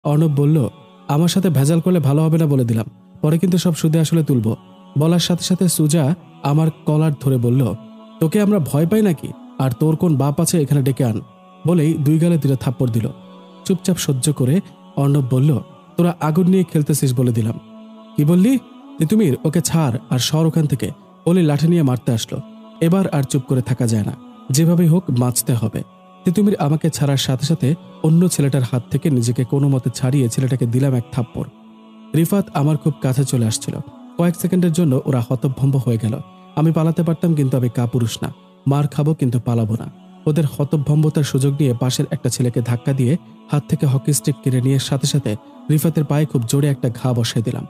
অর্ণব বলল, আমার সাথে ভেজাল করলে ভালো হবে না বলে দিলাম, পরে কিন্তু সব সুদে আসলে তুলব। বলার সাথে সাথে সুজা আমার কলার ধরে বলল, তোকে আমরা ভয় পাই নাকি? আর তোর কোন বাপ আছে এখানে ডেকে আন। বলেই দুই গালে দুটো থাপ্পড় দিল। চুপচাপ সহ্য করে অর্ণব বলল, তোরা আগুন নিয়ে খেলতেছিস বলে দিলাম। কি বললি? তিতুমির, ওকে ছাড় আর সর ওখান থেকে, বলে লাঠি নিয়ে মারতে আসলো। এবার আর চুপ করে থাকা যায় না, যেভাবেই হোক বাঁচতে হবে। তিতুমির আমাকে ছাড়ার সাথে সাথে অন্য ছেলেটার হাত থেকে নিজেকে কোনো মতে ছাড়িয়ে ছেলেটাকে দিলাম এক থাপ্পড়। রিফাত আমার খুব কাছে চলে আসছিল। কয়েক সেকেন্ডের জন্য ওরা হতভম্ব হয়ে গেল। আমি পালাতে পারতাম, কিন্তু আমি কাপুরুষ না। মার খাবো কিন্তু পালাবো না। ওদের হতভম্বতার সুযোগ নিয়ে পাশের একটা ছেলেকে ধাক্কা দিয়ে হাত থেকে হকি স্টিক কেড়ে নিয়ে সাথে সাথে রিফাতের পায়ে খুব জোরে একটা ঘা বসাই দিলাম।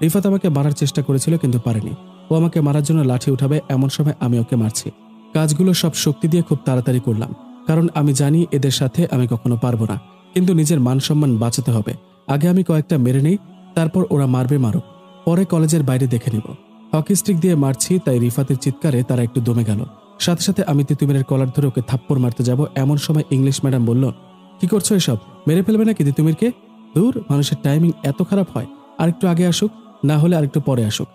রিফাত আমাকে মারার চেষ্টা করেছিল, কিন্তু পারেনি। ও আমাকে মারার জন্য লাঠি উঠাবে, এমন সময় আমি ওকে মারছি। কাজগুলো সব শক্তি দিয়ে খুব তাড়াতাড়ি করলাম, কারণ আমি জানি এদের সাথে আমি কখনো পারবো না। কিন্তু নিজের মান সম্মান বাঁচাতে হবে। আগে আমি কয়েকটা মেরে নেই, তারপর ওরা মারবে মারুক, পরে কলেজের বাইরে দেখে নিব। হকি স্টিক দিয়ে মারছি, তাই রিফাতের চিৎকারে তারা একটু দমে গেল। সাথে সাথে আমি তিতুমিরের কলার ধরে ওকে থাপ্পড় মারতে যাব, এমন সময় ইংলিশ ম্যাডাম বলল, কি করছো এসব? মেরে ফেলবে নাকি তিতুমিরকে? দূর, মানুষের টাইমিং এত খারাপ হয়? আরেকটু আগে আসুক, না হলে আরেকটু পরে আসুক।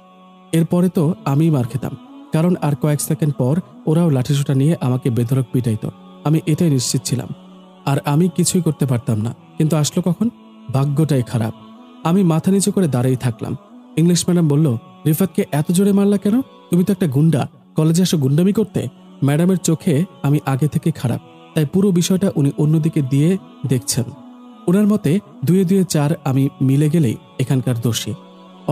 এরপরে তো আমিই মার খেতাম, কারণ আর কয়েক সেকেন্ড পর ওরাও লাঠিসোঁটা নিয়ে আমাকে বেধড়ক পিটাইতো। আমি এটাই নিশ্চিত ছিলাম। আর আমি কিছুই করতে পারতাম না। কিন্তু আসলো কখন? ভাগ্যটাই খারাপ। আমি মাথা নিচু করে দাঁড়িয়ে থাকলাম। ইংলিশ ম্যাডাম বলল, রিফাতকে এত জোরে মারলা কেন? তুমি তো একটা গুন্ডা, কলেজে আসো গুন্ডামি করতে? ম্যাডামের চোখে আমি আগে থেকে খারাপ, তাই পুরো বিষয়টা উনি অন্যদিকে দিয়ে দেখছেন। ওনার মতে দুয়ে দুয়ে চার, আমি মিলে গেলেই এখানকার দোষী।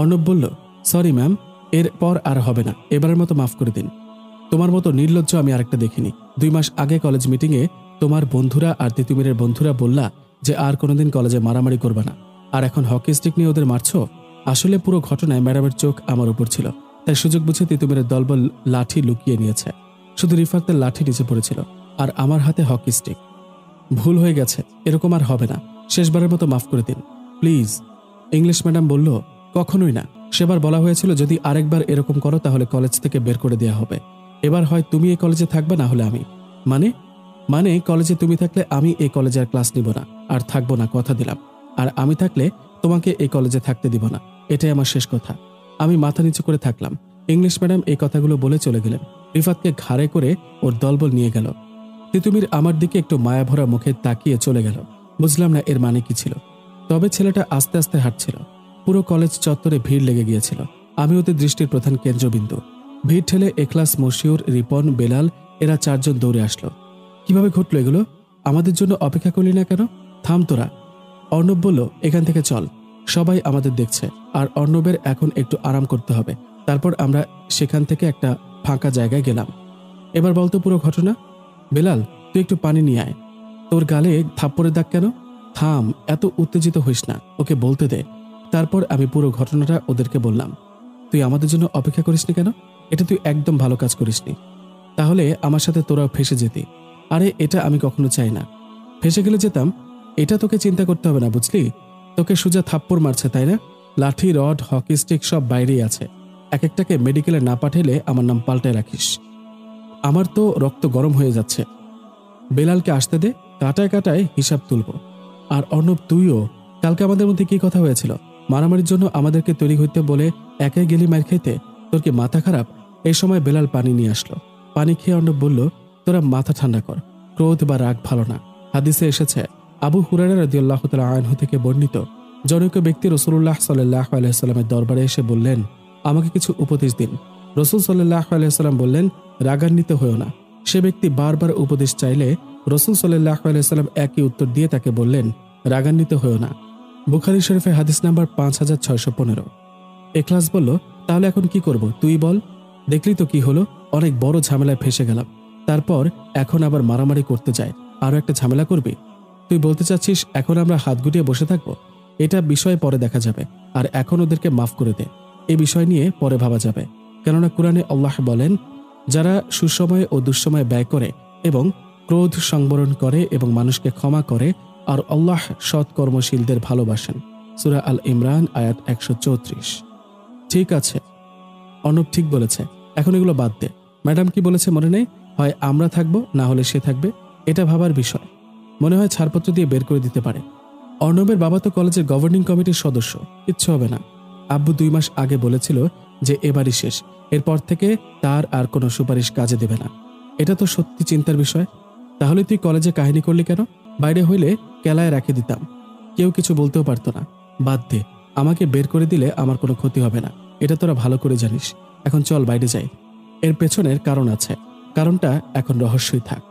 অর্ণব বলল, সরি ম্যাম, এরপর আর হবে না, এবারের মতো মাফ করে দিন। তোমার মতো নির্লজ্জ আমি আরেকটা দেখিনি। 2 মাস আগে কলেজ মিটিংয়ে তোমার বন্ধুরা আর তিতুমিরের বন্ধুরা বললা যে আর কোনোদিন কলেজে মারামারি করবে না, আর এখন হকি স্টিক নিয়ে ওদের মারছো। আসলে পুরো ঘটনায় ম্যাডামের চোখ আমার উপর ছিল, তাই সুযোগ বুঝে তিতুমিরের দলবল লাঠি লুকিয়ে নিয়েছে। শুধু রিফাতের লাঠি নিচে পড়েছিল, আর আমার হাতে হকি স্টিক। ভুল হয়ে গেছে, এরকম আর হবে না, শেষবারের মতো মাফ করে দিন প্লিজ। ইংলিশ ম্যাডাম বলল, কখনোই না। সেবার বলা হয়েছিল যদি আরেকবার এরকম করো তাহলে কলেজ থেকে বের করে দেওয়া হবে। এবার হয় তুমি এই কলেজে থাকবে, না হলে আমি। মানে? মানে কলেজে তুমি থাকলে আমি এই কলেজে আর ক্লাস নিব না, আর থাকবো না, কথা দিলাম। আর আমি থাকলে তোমাকে এই কলেজে থাকতে দিব না, এটাই আমার শেষ কথা। আমি মাথা নিচু করে থাকলাম। ইংলিশ ম্যাডাম এই কথাগুলো বলে চলে গেলেন। রিফাতকে ঘাড়ে করে ওর দলবল নিয়ে গেল। তিতুমির আমার দিকে একটু মায়াভরা মুখে তাকিয়ে চলে গেল। বুঝলাম না এর মানে কি ছিল। তবে ছেলেটা আস্তে আস্তে হাঁটছিল। পুরো কলেজ চত্বরে ভিড় লেগে গিয়েছিল। আমি ওদের দৃষ্টির প্রধান কেন্দ্রবিন্দু। ভিড় ঠেলে এখলাস, মশিউর, রিপন, বেলাল এরা 4 জন দৌড়ে আসলো। কিভাবে ঘটলো এগুলো? আমাদের জন্য অপেক্ষা করলি না কেন? থাম তোরা। অর্ণব বলল, এখান থেকে চল, সবাই আমাদের দেখছে, আর অর্ণবের এখন একটু আরাম করতে হবে। তারপর আমরা সেখান থেকে একটা ফাঁকা জায়গায় গেলাম। এবার বলতো পুরো ঘটনা। বেলাল, তুই একটু পানি নিয়ে আয়। তোর গালে থাপ্পড়ের দাগ কেন? থাম, এত উত্তেজিত হইস না, ওকে বলতে দে। তারপর আমি পুরো ঘটনাটা ওদেরকে বললাম। তুই আমাদের জন্য অপেক্ষা করিসনি কেন? এটা তুই একদম ভালো কাজ করিসনি। তাহলে আমার সাথে তোরাও ফেসে যেতি। আরে এটা আমি কখনো চাই না। ফেসে গেলে যেতাম, এটা তোকে চিন্তা করতে হবে না, বুঝলি? তোকে সোজা থাপ্পড় মারছে, তাই না? লাঠি, রড, হকি স্টিক সব বাইরেই আছে। এক একটাকে মেডিকেলে না পাঠালে আমার নাম পাল্টায় রাখিস। আমার তো রক্ত গরম হয়ে যাচ্ছে। বেলালকে আসতে দে, কাটায় কাটায় হিসাব তুলব। আর অর্ণব, তুইও। কালকে আমাদের মধ্যে কি কথা হয়েছিল? মারামারির জন্য আমাদেরকে তৈরি হইতে বলে একাই গেলি মার খাইতে? তোর কি মাথা খারাপ? এই সময় বেলাল পানি নিয়ে আসলো। পানি খেয়ে অর্ণব বলল, তোরা মাথা ঠান্ডা কর, ক্রোধ বা রাগ ভালো না। হাদিসে এসেছে, আবু হুরায়রা রাদিয়াল্লাহু তাআলা আনহু থেকে বর্ণিত, জনৈক ব্যক্তি রাসূলুল্লাহ সাল্লাল্লাহু আলাইহি ওয়াসাল্লামের দরবারে এসে বললেন, আমাকে কিছু উপদেশ দিন। রাসূল সাল্লাল্লাহু আলাইহি ওয়াসাল্লাম বললেন, রাগান্বিত হয়ো না। সে ব্যক্তি বারবার উপদেশ চাইলে রাসূল সাল্লাল্লাহু আলাইহি ওয়াসাল্লাম একই উত্তর দিয়ে তাকে বললেন, রাগান্বিত হয়ো না। বুখারী শরীফে হাদিস নাম্বার 5615। এখলাস বলল, তাহলে এখন কি করব তুই বল। দেখলি তো কি হলো, অনেক বড় ঝামেলায় ফেসে গেলাম। তারপর এখন আবার মারামারি করতে যায়, আরো একটা ঝামেলা করবি? তুই বলতে চাচ্ছিস এখন আমরা হাত গুটিয়ে বসে থাকবো? এটা বিষয় পরে দেখা যাবে, আর এখন ওদেরকে মাফ করে দে। এই বিষয় নিয়ে পরে ভাবা যাবে। কেননা কুরআনে আল্লাহ বলেন, যারা সুসময়ে ও দুঃসময়ে ব্যয় করে এবং ক্রোধ সংবরণ করে এবং মানুষকে ক্ষমা করে, আর আল্লাহ সৎ কর্মশীলদের ভালোবাসেন। সূরা আল ইমরান আয়াত 134। ঠিক আছে, অর্ণব ঠিক বলেছে, এখন এগুলো বাদ দে। ম্যাডাম কি বলেছে মনে নেই? হয় আমরা থাকবো, না হলে সে থাকবে। এটা ভাবার বিষয়। মনে হয় ছাড়পত্র দিয়ে বের করে দিতে পারে। অর্ণবের বাবা তো কলেজের গভর্নিং কমিটির সদস্য, কিচ্ছু হবে না। আব্বু 2 মাস আগে বলেছিল যে এবারই শেষ, এরপর থেকে তার আর কোনো সুপারিশ কাজে দেবে না। এটা তো সত্যি চিন্তার বিষয়। তাহলে তুই কলেজে কাহিনী করলি কেন? বাইরে হইলে কেলায় রাখে দিতাম, কেউ কিছু বলতেও পারতো না। বাদ দে, আমাকে বের করে দিলে আমার কোনো ক্ষতি হবে না, এটা তোরা ভালো করে জানিস। এখন চল বাইরে যাই। এর পেছনের কারণ আছে, কারণটা এখন রহস্যই থাক।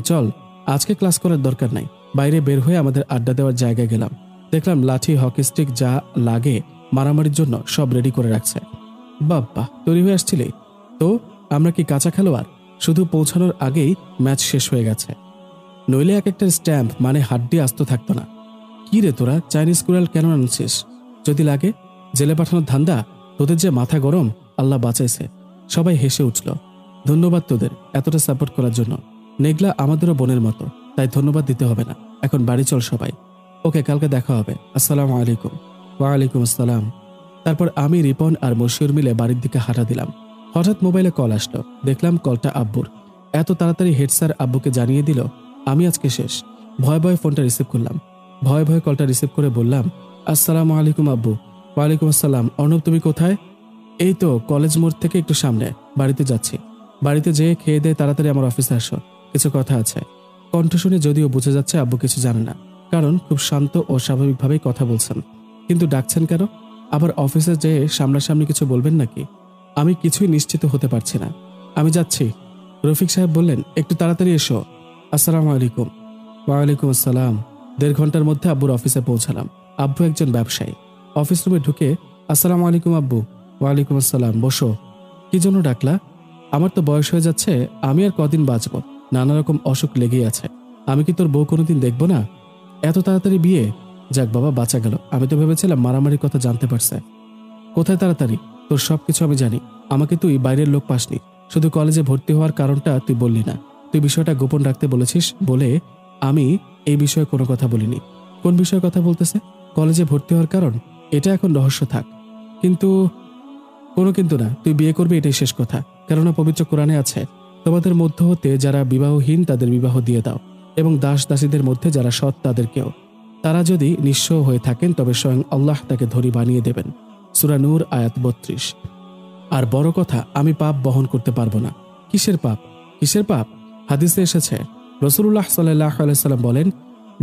চল, আজকে ক্লাস করার দরকার নাই। বাইরে বের হয়ে আমাদের আড্ডা দেওয়ার জায়গায় গেলাম, দেখলাম লাঠি, হকি স্টিক যা লাগে মারামারির জন্য সব রেডি করে রাখছে। বাবা, তৈরি হয়ে আসছিলি তো? আমরা কি কাঁচা খেলোয়াড়? শুধু পৌঁছানোর আগেই ম্যাচ শেষ হয়ে গেছে। নইলে এক একটা স্ট্যাম্প মানে হাড্ডি আস্ত থাকতো না। কি রে তোরা চাইনিজ কুড়াল কেন আনছিস? যদি লাগে জেলে পাঠানোর ধান্দা? তোদের যে মাথা গরম, আল্লাহ বাঁচাইছে। সবাই হেসে উঠল। ধন্যবাদ তোদের এতটা সাপোর্ট করার জন্য। নেগলা আমাদেরও বোনের মতো, তাই ধন্যবাদ দিতে হবে না। এখন বাড়ি চল সবাই। ওকে, কালকে দেখা হবে। আসসালামু আলাইকুম। ওয়ালাইকুম আসসালাম। তারপর আমি, রিপন আর মশিউর মিলে বাড়ির দিকে হাঁটা দিলাম। হঠাৎ মোবাইলে কল আসলো। দেখলাম কলটা আব্বুর। এত তাড়াতাড়ি হেড স্যার আব্বুকে জানিয়ে দিল আমি আজকে শেষ। ভয়ে ভয়ে ফোনটা রিসিভ করলাম। ভয়ে ভয়ে কলটা রিসিভ করে বললাম, আসসালামু আলাইকুম আব্বু। ওয়ালাইকুম আসসালাম। অর্ণব, তুমি কোথায়? এই তো কলেজ মোড় থেকে একটু সামনে, বাড়িতে যাচ্ছি। বাড়িতে যেয়ে খেয়ে দিয়ে তাড়াতাড়ি আমার অফিসে আসো, কিছু কথা আছে। কণ্ঠ শুনে যদিও বোঝা যাচ্ছে আব্বু কিছু জানে না, কারণ খুব শান্ত ও স্বাভাবিকভাবেই কথা বলছেন। কিন্তু ডাকছেন কেন? আবার অফিসে যেয়ে সামনাসামনি কিছু বলবেন নাকি? আমি কিছুই নিশ্চিত হতে পারছি না। আমি যাচ্ছি। রফিক সাহেব বললেন, একটু তাড়াতাড়ি এসো। আসসালামু আলাইকুম। ওয়ালাইকুম আসসালাম। 1.5 ঘন্টার মধ্যে আব্বুর অফিসে পৌঁছালাম। আব্বু একজন ব্যবসায়ী। অফিস রুমে ঢুকে আসসালামু আলাইকুম আব্বু। ওয়ালাইকুম আসসালাম। বসো। কি জন্য ডাকলা? আমার তো বয়স হয়ে যাচ্ছে, আমি আর কদিন বাঁচব? নানা রকম অসুখ লেগেই আছে। আমি কি তোর বউ কোনোদিন দেখবো না? এত তাড়াতাড়ি বিয়ে? যাক বাবা, বাঁচা গেল। আমি তো ভেবেছিলাম মারামারির কথা জানতে পারছে। কোথায় তাড়াতাড়ি? তোর সবকিছু আমি জানি। আমাকে তুই বাইরের লোক পাসনি, শুধু কলেজে ভর্তি হওয়ার কারণটা তুই বললি না। তুই বিষয়টা গোপন রাখতে বলেছিস বলে আমি এই বিষয়ে কোনো কথা বলিনি। কোন বিষয়ে কথা বলতেছে? কলেজে ভর্তি হওয়ার কারণ? এটা এখন রহস্য থাক। কিন্তু কোনো কিন্তু না, তুই বিয়ে করবি, এটাই শেষ কথা। কেননা পবিত্র কোরআনে আছে, তোমাদের মধ্য হতে যারা বিবাহহীন তাদের বিবাহ দিয়ে দাও, এবং দাস দাসীদের মধ্যে যারা সৎ তাদেরকেও। তারা যদি নিঃস্ব হয়ে থাকেন তবে স্বয়ং আল্লাহ তাকে ধনী বানিয়ে দেবেন। সূরা নূর আয়াত 32। আর বড় কথা, আমি পাপ বহন করতে পারবো না। কিসের পাপ? কিসের পাপ? হাদিসে এসেছে, রাসূলুল্লাহ সাল্লাল্লাহু আলাইহি সাল্লাম বলেন,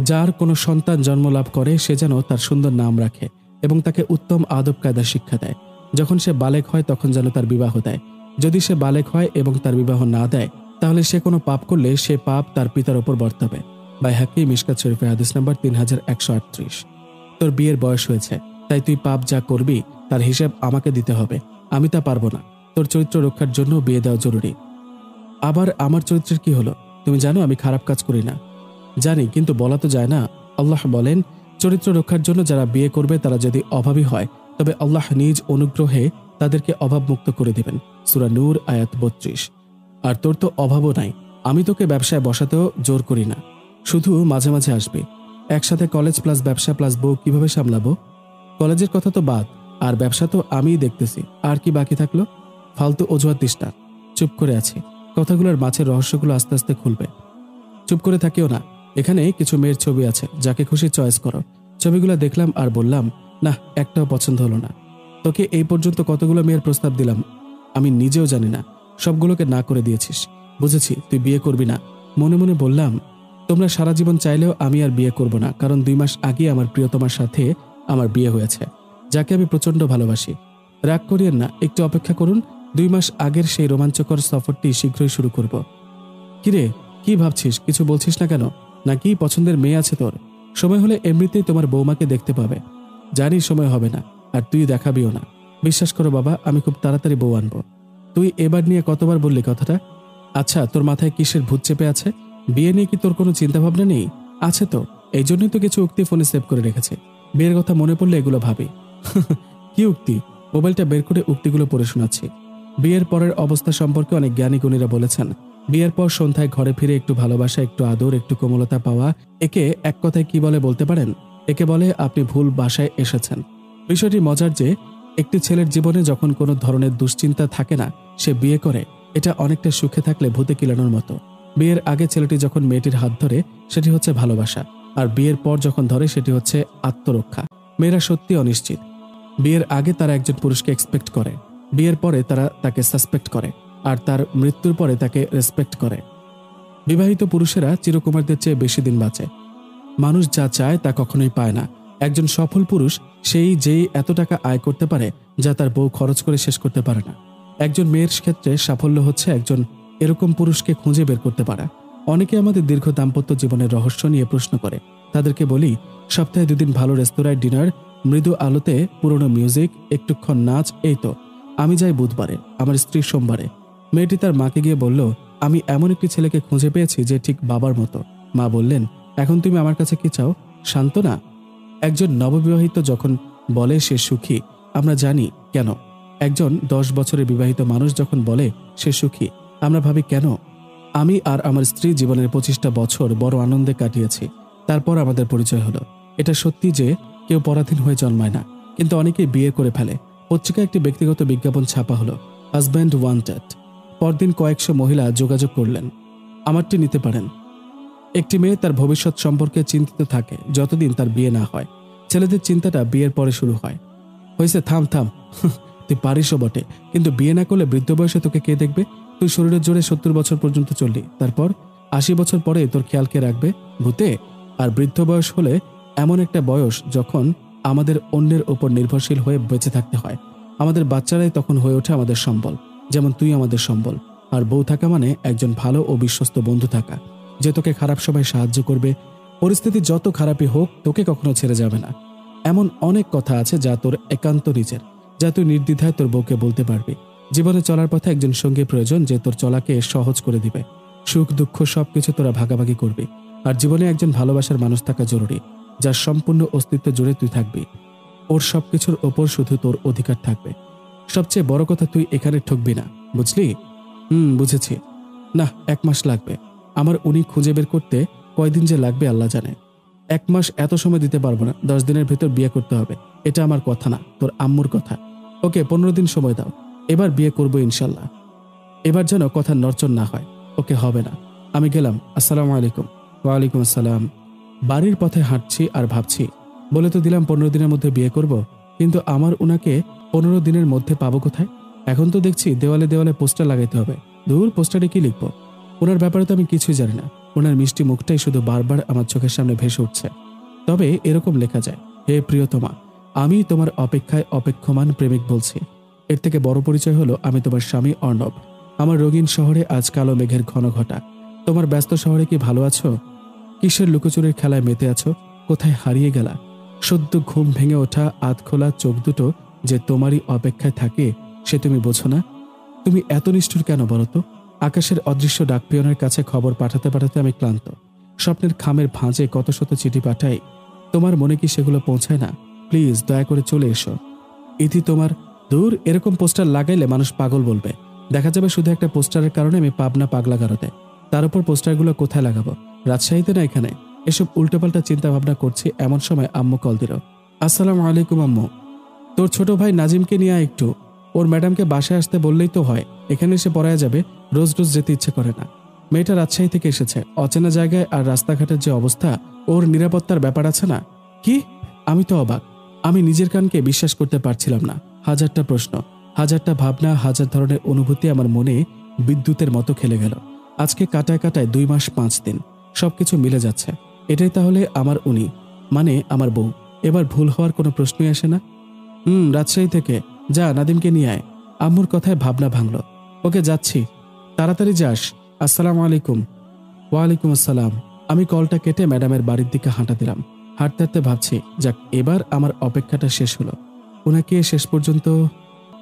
যার কোনো সন্তান জন্ম লাভ করে সে যেন তার সুন্দর নাম রাখে এবং তাকে উত্তম আদব কায়দা শিক্ষা দেয়। যখন সে বালেগ হয় তখন যেন তার বিবাহ দেয়। যদি সে বালেগ হয় এবং তার বিবাহ না দেয়, তাহলে সে কোনো পাপ করলে সে পাপ তার পিতার ওপর বর্তাবে। বাইহাকি, মিশকাত শরীফের হাদিস নাম্বার 3138। তোর বিয়ের বয়স হয়েছে, তাই তুই পাপ যা করবি তার হিসেব আমাকে দিতে হবে। আমি তা পারবো না। তোর চরিত্র রক্ষার জন্য বিয়ে দেওয়া জরুরি। আবার আমার চরিত্রের কি হলো? তুমি জানো আমি খারাপ কাজ করি না। জানি, কিন্তু বলা তো যায় না। আল্লাহ বলেন, চরিত্র রক্ষার জন্য যারা বিয়ে করবে তারা যদি অভাবী হয় তবে আল্লাহ নিজ অনুগ্রহে তাদেরকে অভাবমুক্ত করে দিবেন। সূরা নূর আয়াত 32। আর তোর তো অভাবও নাই। আমি তোকে ব্যবসায় বসাতেও জোর করি না, শুধু মাঝে মাঝে আসবে। একসাথে কলেজ প্লাস ব্যবসা প্লাস বউ কিভাবে সামলাবো? কলেজের কথা তো বাদ, আর ব্যবসা তো আমিই দেখতেছি। আর কি বাকি থাকলো? ফালতু অজুহাত দিস না। চুপ করে আছি, কথাগুলোর মাছের রহস্যগুলো আস্তে আস্তে খুলবে। চুপ করে থাকিও না। এখানে কিছু মেয়ের ছবি আছে, যাকে খুশি চয়েস করো। ছবিগুলো দেখলাম আর বললাম, না, একটাও পছন্দ হলো না। তোকে এই পর্যন্ত কতগুলো মেয়ের প্রস্তাব দিলাম আমি নিজেও জানি না। সবগুলোকে না করে দিয়েছিস। বুঝেছি তুই বিয়ে করবি না। মনে মনে বললাম, তোমরা সারা জীবন চাইলেও আমি আর বিয়ে করব না, কারণ 2 মাস আগে আমার প্রিয়তমার সাথে আমার বিয়ে হয়েছে, যাকে আমি প্রচন্ড ভালোবাসি। রাগ করিয়েন না, একটু অপেক্ষা করুন। 2 মাস আগের সেই রোমাঞ্চকর সফরটি শীঘ্রই শুরু করব। কিরে, কি ভাবছিস? কিছু বলছিস না কেন? নাকি পছন্দের মেয়ে আছে তোর? সময় হলে এমনিতেই তোমার বৌমাকে দেখতে পাবে। জানি সময় হবে না, আর তুই দেখাবিও না। বিশ্বাস করো বাবা, আমি খুব তাড়াতাড়ি বউ আনবো। তুই এবার নিয়ে কতবার বললি কথাটা? আচ্ছা, তোর মাথায় কিসের ভূত চেপে আছে? বিয়ে নিয়ে কি তোর কোনো চিন্তা ভাবনা নেই? আছে তো, এই জন্যই তো কিছু উক্তি ফোনে সেভ করে রেখেছে। বিয়ের কথা মনে পড়লে এগুলো ভাবি। কি উক্তি? মোবাইলটা বের করে উক্তিগুলো পড়ে শোনাচ্ছি। বিয়ের পরের অবস্থা সম্পর্কে অনেক জ্ঞানী গুণীরা বলেছেন, বিয়ের পর সন্ধ্যায় ঘরে ফিরে একটু ভালোবাসা, একটু আদর, একটু কোমলতা পাওয়া, একে এক কথায় কি বলে বলতে পারেন? একে বলে আপনি ভুল বাসায় এসেছেন। বিষয়টি মজার যে, একটি ছেলের জীবনে যখন কোনো ধরনের দুশ্চিন্তা থাকে না, সে বিয়ে করে, এটা অনেকটা সুখে থাকলে ভূতে কিলানোর মতো। বিয়ের আগে ছেলেটি যখন মেয়েটির হাত ধরে, সেটি হচ্ছে ভালোবাসা। আর বিয়ের পর যখন ধরে সেটি হচ্ছে আত্মরক্ষা। মেয়েরা সত্যি অনিশ্চিত। বিয়ের আগে তারা একজন পুরুষকে এক্সপেক্ট করে, বিয়ের পরে তারা তাকে সাসপেক্ট করে, আর তার মৃত্যুর পরে তাকে রেসপেক্ট করে। বিবাহিত পুরুষেরা চিরকুমারদের চেয়ে বেশি দিন বাঁচে। মানুষ যা চায় তা কখনোই পায় না। একজন সফল পুরুষ সেই যেই এত টাকা আয় করতে পারে যা তার বউ খরচ করে শেষ করতে পারে না। একজন মেয়ের ক্ষেত্রে সাফল্য হচ্ছে একজন এরকম পুরুষকে খুঁজে বের করতে পারা। অনেকে আমাদের দীর্ঘ দাম্পত্য জীবনের রহস্য নিয়ে প্রশ্ন করে। তাদেরকে বলি, সপ্তাহে 2 দিন ভালো রেস্তোরাঁয় ডিনার, মৃদু আলোতে পুরনো মিউজিক, একটুক্ষণ নাচ, এই তো। আমি যাই বুধবারে, আমার স্ত্রী সোমবারে। মেয়েটি তার মাকে গিয়ে বলল, আমি এমন একটি ছেলেকে খুঁজে পেয়েছি যে ঠিক বাবার মতো। মা বললেন, এখন তুমি আমার কাছে কি চাও? সান্ত্বনা। একজন নববিবাহিত যখন বলে সে সুখী, আমরা জানি কেন। একজন 10 বছরের বিবাহিত মানুষ যখন বলে সে সুখী, আমরা ভাবি কেন। আমি আর আমার স্ত্রী জীবনের 25টা বছর বড় আনন্দে কাটিয়েছি। তারপর আমাদের পরিচয় হলো। এটা সত্যি যে কেউ পরাধীন হয়ে জন্মায় না, কিন্তু অনেকেই বিয়ে করে ফেলে। পত্রিকায় একটি ব্যক্তিগত বিজ্ঞাপন ছাপা হলো, হাজব্যান্ড ওয়ান্টেড। পরদিন কয়েকশো মহিলা যোগাযোগ করলেন, আমারটি নিতে পারেন। একটি মেয়ে তার ভবিষ্যৎ সম্পর্কে চিন্তিত থাকে যতদিন তার বিয়ে না হয়। ছেলেদের চিন্তাটা বিয়ের পরে শুরু হয়। হয়েছে, থাম থাম, তুই পারিসও বটে, কিন্তু বিয়ে না করলে বৃদ্ধ বয়সে তোকে কে দেখবে? তুই শরীরের জোরে 70 বছর পর্যন্ত চললি, তারপর 80 বছর পরে তোর খেয়াল কে রাখবে? ভূতে। আর বৃদ্ধ বয়স হলে এমন একটা বয়স যখন আমাদের অন্যের ওপর নির্ভরশীল হয়ে বেঁচে থাকতে হয়। আমাদের বাচ্চারাই তখন হয়ে ওঠে আমাদের সম্বল, যেমন তুই আমাদের সম্বল। আর বউ থাকা মানে একজন ভালো ও বিশ্বস্ত বন্ধু থাকা, যে তোকে খারাপ সময় সাহায্য করবে। পরিস্থিতি যত খারাপই হোক তোকে কখনো ছেড়ে যাবে না। এমন অনেক কথা আছে যা তোর একান্ত নিজের, যা তুই নির্দ্বিধায় তোর বউকে বলতে পারবি। জীবনে চলার পথে একজন সঙ্গী প্রয়োজন যে তোর চলাকে সহজ করে দিবে। সুখ দুঃখ সবকিছু তোরা ভাগাভাগি করবি। আর জীবনে একজন ভালোবাসার মানুষ থাকা জরুরি, যার সম্পূর্ণ অস্তিত্ব জুড়ে তুই থাকবি। ওর সবকিছুর ওপর শুধু তোর অধিকার থাকবে। সবচেয়ে বড় কথা, তুই এখানে ঠকবি না, বুঝলি? বুঝেছি। না, 1 মাস লাগবে। আমার উনি খুঁজে বের করতে কয়দিন যে লাগবে আল্লাহ জানে। 1 মাস এত সময় দিতে পারবো না। 10 দিনের ভেতর বিয়ে করতে হবে। এটা আমার কথা না, তোর আম্মুর কথা। ওকে, 15 দিন সময় দাও। এবার বিয়ে করবো ইনশাল্লাহ। এবার যেন কথা নড়চড় না হয়। ওকে, হবে না। আমি গেলাম। আসসালামু আলাইকুম। ওয়ালাইকুম আসসালাম। বাড়ির পথে হাঁটছি আর ভাবছি, বলে তো দিলাম 15 দিনের মধ্যে বিয়ে করব, কিন্তু আমার উনাকে 15 দিনের মধ্যে পাবো কোথায়? এখন তো দেখছি দেওয়ালে দেওয়ালে পোস্টার লাগাইতে হবে। দূর, পোস্টারে কি লিখবো? ওনার ব্যাপারে তো আমি কিছুই জানি না। ওনার মিষ্টি মুখটাই শুধু বারবার আমার চোখের সামনে ভেসে উঠছে। তবে এরকম লেখা যায়, হে প্রিয়তমা, আমি তোমার অপেক্ষায় অপেক্ষমান প্রেমিক বলছি। এর থেকে বড় পরিচয় হলো, আমি তোমার স্বামী অর্ণব। আমার রঙিন শহরে আজ কালো মেঘের ঘন ঘটা। তোমার ব্যস্ত শহরে কি ভালো আছো? কিসের লুকোচুরির খেলায় মেতে আছো? কোথায় হারিয়ে গেলা? সদ্য ঘুম ভেঙে ওঠা আধখোলা চোখ দুটো যে তোমারই অপেক্ষায় থাকে, সে তুমি বোঝো না? তুমি এত নিষ্ঠুর কেন বলো তো? আকাশের অদৃশ্য ডাকপিয়নের কাছে খবর পাঠাতে পাঠাতে আমি ক্লান্ত। স্বপ্নের খামের ভাঁজে কত শত চিঠি পাঠাই, তোমার মনে কি সেগুলো পৌঁছায় না? প্লিজ দয়া করে চলে এসো। ইতি তোমার। দূর, এরকম পোস্টার লাগাইলে মানুষ পাগল বলবে। দেখা যাবে শুধু একটা পোস্টারের কারণে আমি পাবনা পাগলা গারদে। তার উপর পোস্টারগুলো কোথায় লাগাবো? রাজশাহীতে না এখানে? এসব উল্টোপাল্টা চিন্তা ভাবনা করছি, এমন সময় আম্মু কল দিল। আসসালামু আলাইকুম আম্মু। তোর ছোট ভাই নাজিমকে নিয়ে আয় একটু। ওর ম্যাডামকে বাসায় আসতে বললেই তো হয়, এখানে এসে পড়ায় যাবে। রোজ রোজ যেতে ইচ্ছে করে না। মেয়েটা রাজশাহী থেকে এসেছে, অচেনা জায়গায়, আর রাস্তাঘাটের যে অবস্থা, ওর নিরাপত্তার ব্যাপার আছে না? কি? আমি তো অবাক। আমি নিজের কানকে বিশ্বাস করতে পারছিলাম না। হাজারটা প্রশ্ন, হাজারটা ভাবনা, হাজার ধরনের অনুভূতি আমার মনে বিদ্যুতের মতো খেলে গেল। আজকে কাটায় কাটায় 2 মাস 5 দিন, সবকিছু মিলে যাচ্ছে। এটাই তাহলে আমার উনি, মানে আমার বউ। এবার ভুল হওয়ার কোনো প্রশ্নই আসে না। রাজশাহী থেকে। যা, নাদিমকে নিয়ে আয়। আম্মুর কথায় ভাবনা ভাঙল। ওকে, যাচ্ছি। তাড়াতাড়ি যাস। আসসালামু আলাইকুম। ওয়ালাইকুম আসসালাম। আমি কলটা কেটে ম্যাডামের বাড়ির দিকে হাঁটা দিলাম। হাঁটতে হাঁটতে ভাবছি, যাক, এবার আমার অপেক্ষাটা শেষ হলো। ওনাকে শেষ পর্যন্ত।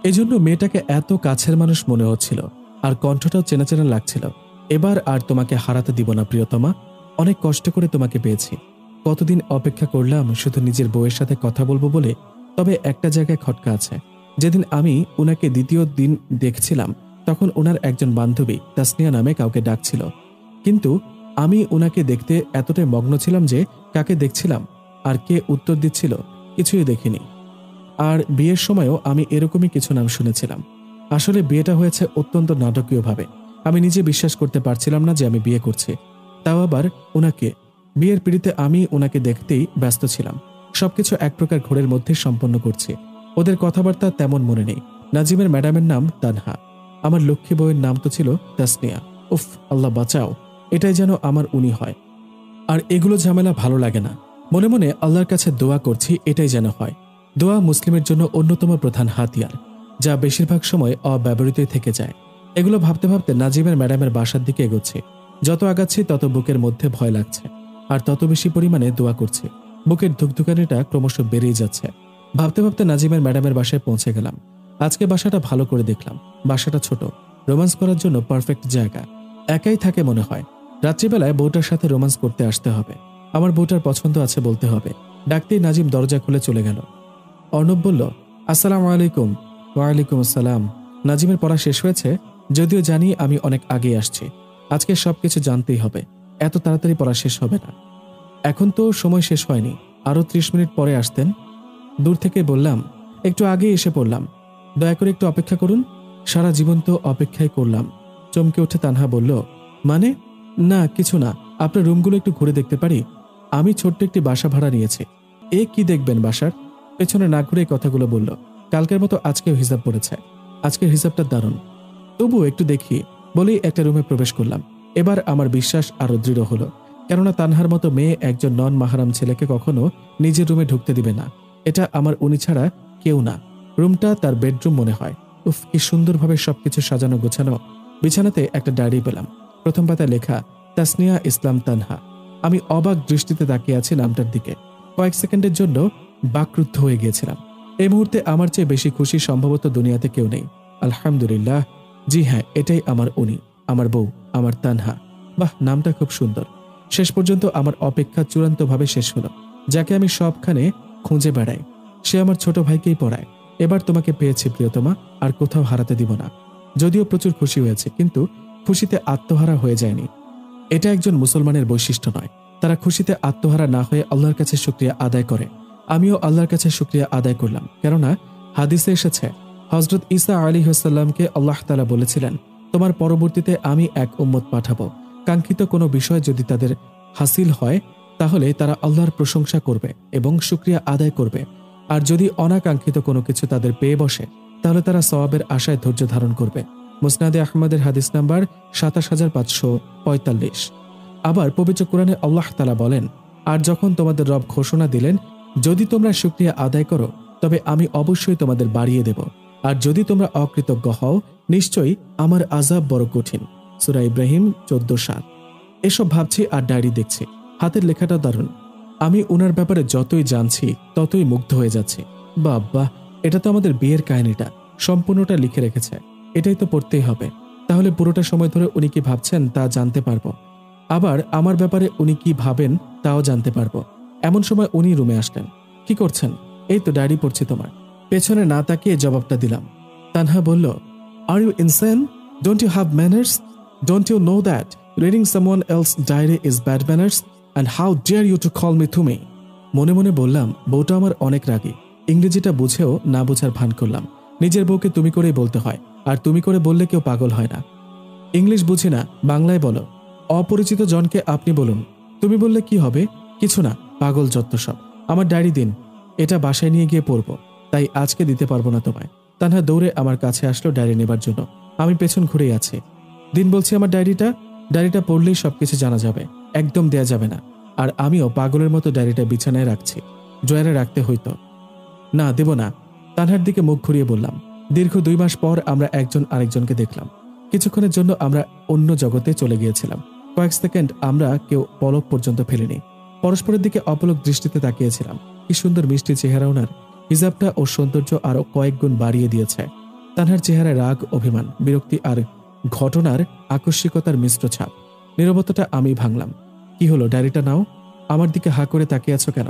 এজন্য মেয়েটাকে এত কাছের মানুষ মনে হচ্ছিল, আর কণ্ঠটাও চেনা চেনা লাগছিল। এবার আর তোমাকে হারাতে দিব না প্রিয়তমা। অনেক কষ্ট করে তোমাকে পেয়েছি। কতদিন অপেক্ষা করলাম শুধু নিজের বউয়ের সাথে কথা বলবো বলে। তবে একটা জায়গায় খটকা আছে। যেদিন আমি উনাকে দ্বিতীয় দিন দেখছিলাম, তখন ওনার একজন বান্ধবী তাসনিয়া নামে কাউকে ডাকছিল। কিন্তু আমি উনাকে দেখতে এতটাই মগ্ন ছিলাম যে কাকে দেখছিলাম আর কে উত্তর দিচ্ছিল কিছুই দেখিনি। আর বিয়ের সময়ও আমি এরকমই কিছু নাম শুনেছিলাম। আসলে বিয়েটা হয়েছে অত্যন্ত নাটকীয়ভাবে। আমি নিজে বিশ্বাস করতে পারছিলাম না যে আমি বিয়ে করছি, তাও আবার উনাকে। বিয়ের পিড়িতে আমি ওনাকে দেখতেই ব্যস্ত ছিলাম। সবকিছু এক প্রকার ঘোরের মধ্যে সম্পন্ন করছি। ওদের কথাবার্তা তেমন মনে নেই। নাজিমের ম্যাডামের নাম তানহা, আমার লক্ষ্মী বউয়ের নাম তো ছিল তাসনিয়া। উফ, আল্লাহ বাঁচাও, এটাই যেন আমার উনি হয়। আর এগুলো ঝামেলা ভালো লাগে না। মনে মনে আল্লাহর কাছে দোয়া করছি এটাই যেন হয়। দোয়া মুসলিমের জন্য অন্যতম প্রধান হাতিয়ার, যা বেশিরভাগ সময় অব্যবহৃতই থেকে যায়। এগুলো ভাবতে ভাবতে নাজিমের ম্যাডামের বাসার দিকে এগোচ্ছি। যত আগাচ্ছি তত বুকের মধ্যে ভয় লাগছে, আর তত বেশি পরিমাণে দোয়া করছি। বুকের ধুকধুকানিটা ক্রমশ বেড়েই যাচ্ছে। ভাবতে ভাবতে নাজিমের ম্যাডামের বাসায় পৌঁছে গেলাম। আজকে বাসাটা ভালো করে দেখলাম। বাসাটা ছোট, রোমান্স করার জন্য পারফেক্ট জায়গা। একাই থাকে মনে হয়। রাত্রিবেলায় বউটার সাথে রোমান্স করতে আসতে হবে। আমার বউটার পছন্দ আছে বলতে হবে। ডাকতেই নাজিম দরজা খুলে চলে গেল। অর্ণব বলল, আসসালামু আলাইকুম। ওয়ালাইকুম আসসালাম। নাজিমের পড়া শেষ হয়েছে? যদিও জানি আমি অনেক আগে আসছি। আজকে সবকিছু জানতেই হবে, এত তাড়াতাড়ি পড়া শেষ হবে না। এখন তো সময় শেষ হয়নি, আরো 30 মিনিট পরে আসতেন। দূর থেকে বললাম, একটু আগেই এসে পড়লাম, দয়া করে একটু অপেক্ষা করুন। সারা জীবন তো অপেক্ষাই করলাম। চমকে উঠে তানহা বলল, মানে? না কিছু না, আপনার রুমগুলো একটু ঘুরে দেখতে পারি? আমি ছোট্ট একটি বাসা ভাড়া নিয়েছি। এ কি দেখবেন বাসার? পেছনে না ঘুরে কথাগুলো বলল। কালকের মতো আজকেও হিসাব পড়েছে। আজকের হিসাবটা দারুণ, তবু একটু দেখি বলেই একটা রুমে প্রবেশ করলাম। এবার আমার বিশ্বাস আরো দৃঢ় হলো, কেননা তানহার মতো মেয়ে একজন নন মাহারাম ছেলেকে কখনো নিজের রুমে ঢুকতে দিবে না। এটা আমার উনি ছাড়া কেউ না। রুমটা তার বেডরুম মনে হয়। উফ, কি সুন্দরভাবে সবকিছু সাজানো গোছানো। বিছানাতে একটা ডায়েরি পেলাম। প্রথম পাতায় লেখা, তাসনিয়া ইসলাম তানহা। আমি অবাক দৃষ্টিতে তাকিয়ে আছি নামটার দিকে। কয়েক সেকেন্ডের জন্য বাকরুদ্ধ হয়ে গিয়েছিলাম। এই মুহূর্তে আমার চেয়ে বেশি খুশি সম্ভবত দুনিয়াতে কেউ নেই। আলহামদুলিল্লাহ, জি হ্যাঁ, এটাই আমার উনি, আমার বউ, আমার তানহা। বাহ, নামটা খুব সুন্দর। শেষ পর্যন্ত আমার অপেক্ষা চূড়ান্তভাবে শেষ হলো। যাকে আমি সবখানে খুঁজে বেড়াই, সে আমার ছোট ভাইকেই পড়ায়। এবার তোমাকে পেয়েছি প্রিয়তমা, আর কোথাও হারাতে দিব না। যদিও প্রচুর খুশি হয়েছে, কিন্তু খুশিতে আত্মহারা হয়ে যায়নি। এটা একজন মুসলমানের বৈশিষ্ট্য নয়। তারা খুশিতে আত্মহারা না হয়ে আল্লাহর কাছে শুকরিয়া আদায় করে। আমিও আল্লাহর কাছে শুকরিয়া আদায় করলাম, কেননা হাদিসে এসেছে, হযরত ঈসা আলাইহিসসালামকে আল্লাহ তাআলা বলেছিলেন, তোমার পরবর্তীতে আমি এক উম্মত পাঠাবো। কাঙ্ক্ষিত কোনো বিষয় যদি তাদের হাসিল হয়, তাহলে তারা আল্লাহর প্রশংসা করবে এবং শুকরিয়া আদায় করবে। আর যদি অনাকাঙ্ক্ষিত কোনো কিছু তাদের পেয়ে বসে, তাহলে তারা সওয়াবের আশায় ধৈর্য ধারণ করবে। মুসনাদে আহমদের হাদিস নাম্বার ২৭,৫৪৫। আবার পবিত্র কোরআনে আল্লাহ তাআলা বলেন, আর যখন তোমাদের রব ঘোষণা দিলেন, যদি তোমরা শুকরিয়া আদায় করো তবে আমি অবশ্যই তোমাদের বাড়িয়ে দেব, আর যদি তোমরা অকৃতজ্ঞ হও নিশ্চয়ই আমার আযাব বড় কঠিন। সূরা ইব্রাহিম ১৪:৭। এসব ভাবছি আর ডায়েরি দেখছি। হাতের লেখাটা দারুণ। আমি উনার ব্যাপারে যতই জানছি ততই মুগ্ধ হয়ে যাচ্ছি। বাহ, এটা তো আমাদের বিয়ের কাহিনীটা সম্পূর্ণটা লিখে রেখেছে। এটাই তো পড়তেই হবে। তাহলে পুরোটা সময় ধরে উনি কি ভাবছেন তা জানতে পারবো। আবার আমার ব্যাপারে উনি কি ভাবেন তাও জানতে পারবো। এমন সময় উনি রুমে আসলেন। কি করছেন? এই তো ডায়েরি পড়ছি তোমার। পেছনে না তাকিয়ে জবাবটা দিলাম। তানহা বলল, are you insane? Don't you have manners? Don't you know that reading someone else diary is bad manners? And how dare you to call me তুমি? মনে মনে বললাম, বউটা আমার অনেক রাগী। ইংরেজিটা বুঝেও না বোঝার ভান করলাম। নিজের বউকে তুমি করেই বলতে হয়, আর তুমি করে বললে কেউ পাগল হয় না। ইংলিশ বুঝি না, বাংলায় বলো। অপরিচিত জনকে আপনি বলুন, তুমি বললে কি হবে? কিছু না, পাগল যত্ত সব। আমার ডায়েরি দিন, এটা বাসায় নিয়ে গিয়ে পড়বো, তাই আজকে দিতে পারবো না তোমায়। তানহা দৌড়ে আমার কাছে আসলো ডায়েরি নেবার জন্য। আমি পেছন ঘুরেই আছি। দিন বলছি আমার ডায়েরিটা পড়লেই সবকিছু জানা যাবে। একদম দেয়া যাবে না। আর আমিও পাগলের মতো ডায়েরিটা বিছানায় রাখছি। ড্রয়ারে রাখতে হইতো না, দেব না। তানহার দিকে মুখ ঘুরিয়ে বললাম। দীর্ঘ 2 মাস পর আমরা একজন আরেকজনকে দেখলাম। কিছুক্ষণের জন্য আমরা অন্য জগতে চলে গিয়েছিলাম। কয়েক সেকেন্ড আমরা কেউ পলক পর্যন্ত ফেলিনি। পরস্পরের দিকে অপলক দৃষ্টিতে তাকিয়েছিলাম। কি সুন্দর মিষ্টি চেহারা ওনার। হিজাবটা ও সৌন্দর্য আরো কয়েক গুণ বাড়িয়ে দিয়েছে। তানহার চেহারায় রাগ, অভিমান, বিরক্তি আর ঘটনার আকস্মিকতার মিশ্র ছাপ। নীরবতাটা আমি ভাঙলাম। কি হলো, ডায়েরিটা নাও। আমার দিকে হা করে তাকিয়ে আছো কেন?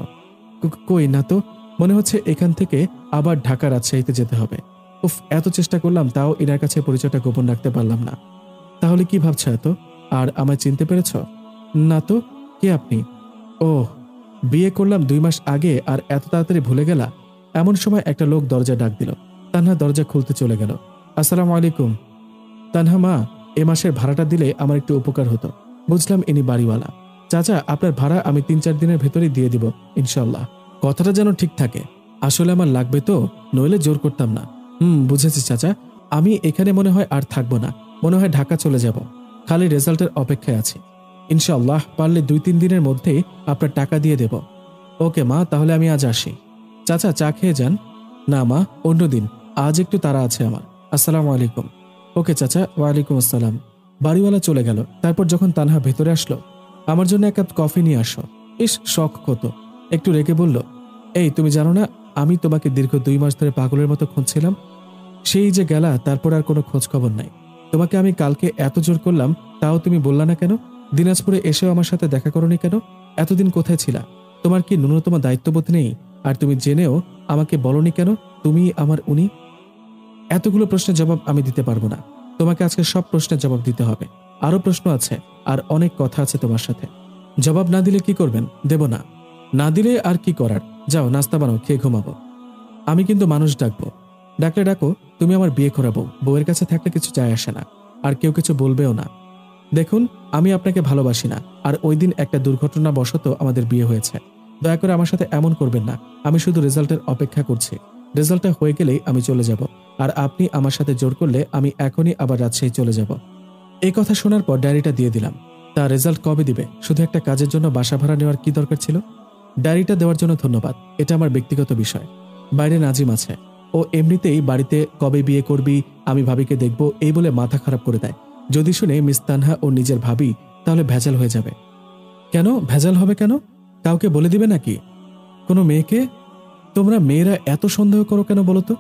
কই না তো। মনে হচ্ছে এখান থেকে আবার ঢাকা রাজশাহীতে যেতে হবে। উফ, এত চেষ্টা করলাম তাও এনার কাছে পরিচয়টা গোপন রাখতে পারলাম না। তাহলে কি ভাবছো এত? আর আমায় চিনতে পেরেছ? না তো, কে আপনি? ওহ, বিয়ে করলাম 2 মাস আগে আর এত তাড়াতাড়ি ভুলে গেলা? এমন সময় একটা লোক দরজা ডাক দিল। তানহা দরজা খুলতে চলে গেল। আসসালামু আলাইকুম। তানহা মা, এ মাসের ভাড়াটা দিলে আমার একটু উপকার হতো। বুঝলাম ইনি বাড়িওয়ালা। চাচা, আপনার ভাড়া আমি 3-4 দিনের ভেতরেই দিয়ে দিব ইনশাল্লাহ। কথাটা যেন ঠিক থাকে। আসলে আমার লাগবে তো, নইলে জোর করতাম না। বুঝেছি চাচা। আমি এখানে মনে হয় আর থাকবো না, মনে হয় ঢাকা চলে যাব। খালি রেজাল্টের অপেক্ষায় আছি। ইনশাআল্লাহ পারলে 2-3 দিনের মধ্যেই আপনার টাকা দিয়ে দেব। ওকে মা, তাহলে আমি আজ আসি। চাচা, চা খেয়ে যান। না মা, অন্যদিন, আজ একটু তাড়া আছে আমার। আসসালামু আলাইকুম। ওকে চাচা, ওয়ালাইকুম আসসালাম। বাড়িওয়ালা চলে গেল। তারপর যখন তানহা ভেতরে আসলো, আমার জন্য 1 কাপ কফি নিয়ে আসো। ইস, শখ কত। একটু রেগে বলল, এই তুমি জানো না আমি তোমাকে দীর্ঘ 2 মাস ধরে পাগলের মতো খুঁজছিলাম। সেই যে গেলা, তারপর আর কোনো খোঁজ খবর নাই। তোমাকে আমি কালকে এত জোর করলাম, তাও তুমি বললা না কেন? দিনাজপুরে এসেও আমার সাথে দেখা করনি কেন? এতদিন কোথায় ছিলা? তোমার কি ন্যূনতম দায়িত্ববোধ নেই? আর তুমি জেনেও আমাকে বলনি কেন তুমি আমার উনি? এতগুলো প্রশ্নের জবাব আমি দিতে পারবো না। তোমাকে আজকে সব প্রশ্নের জবাব দিতে হবে। আরো প্রশ্ন আছে, আর অনেক কথা আছে তোমার সাথে। জবাব না দিলে কি করবেন? দেব না। না দিলে আর কি করার? যাও নাস্তা বানাও, খেয়ে ঘুমাবো। আমি কিন্তু মানুষ ডাকবো। ডাকলে ডাকো, তুমি আমার বিয়ে করাবো। বউয়ের কাছে থাকলে কিছু যায় আসে না, আর কেউ কিছু বলবেও না। দেখুন, আমি আপনাকে ভালোবাসি না, আর ওই দিন একটা দুর্ঘটনা বশত আমাদের বিয়ে হয়েছে। দয়া করে আমার সাথে এমন করবেন না। আমি শুধু রেজাল্টের অপেক্ষা করছি। রেজাল্টটা হয়ে গেলেই আমি চলে যাব, আর আপনি আমার সাথে জোর করলে আমি এখনই আবার রাজশাহী চলে যাব। এই কথা শোনার পর ডায়েরিটা দিয়ে দিলাম। তা রেজাল্ট কবে দিবে? শুধু একটা কাজের জন্য বাসা ভাড়া নেওয়ার কি দরকার ছিল? ডায়েরিটা দেওয়ার জন্য ধন্যবাদ। এটা আমার ব্যক্তিগত বিষয়। বাইরে নাজিম আছে। ও এমনিতেই বাড়িতে কবে বিয়ে করবি, আমি ভাবিকে দেখব, এই বলে মাথা খারাপ করে দেয়। যদি শুনে মিস তানহা ও নিজের ভাবি, তাহলে ভেজাল হয়ে যাবে। কেন ভেজাল হবে? কেন? কাউকে বলে দিবে নাকি? কোনো মেয়েকে? তোমরা মেয়েরা এত সন্দেহ করো কেন বলো তো?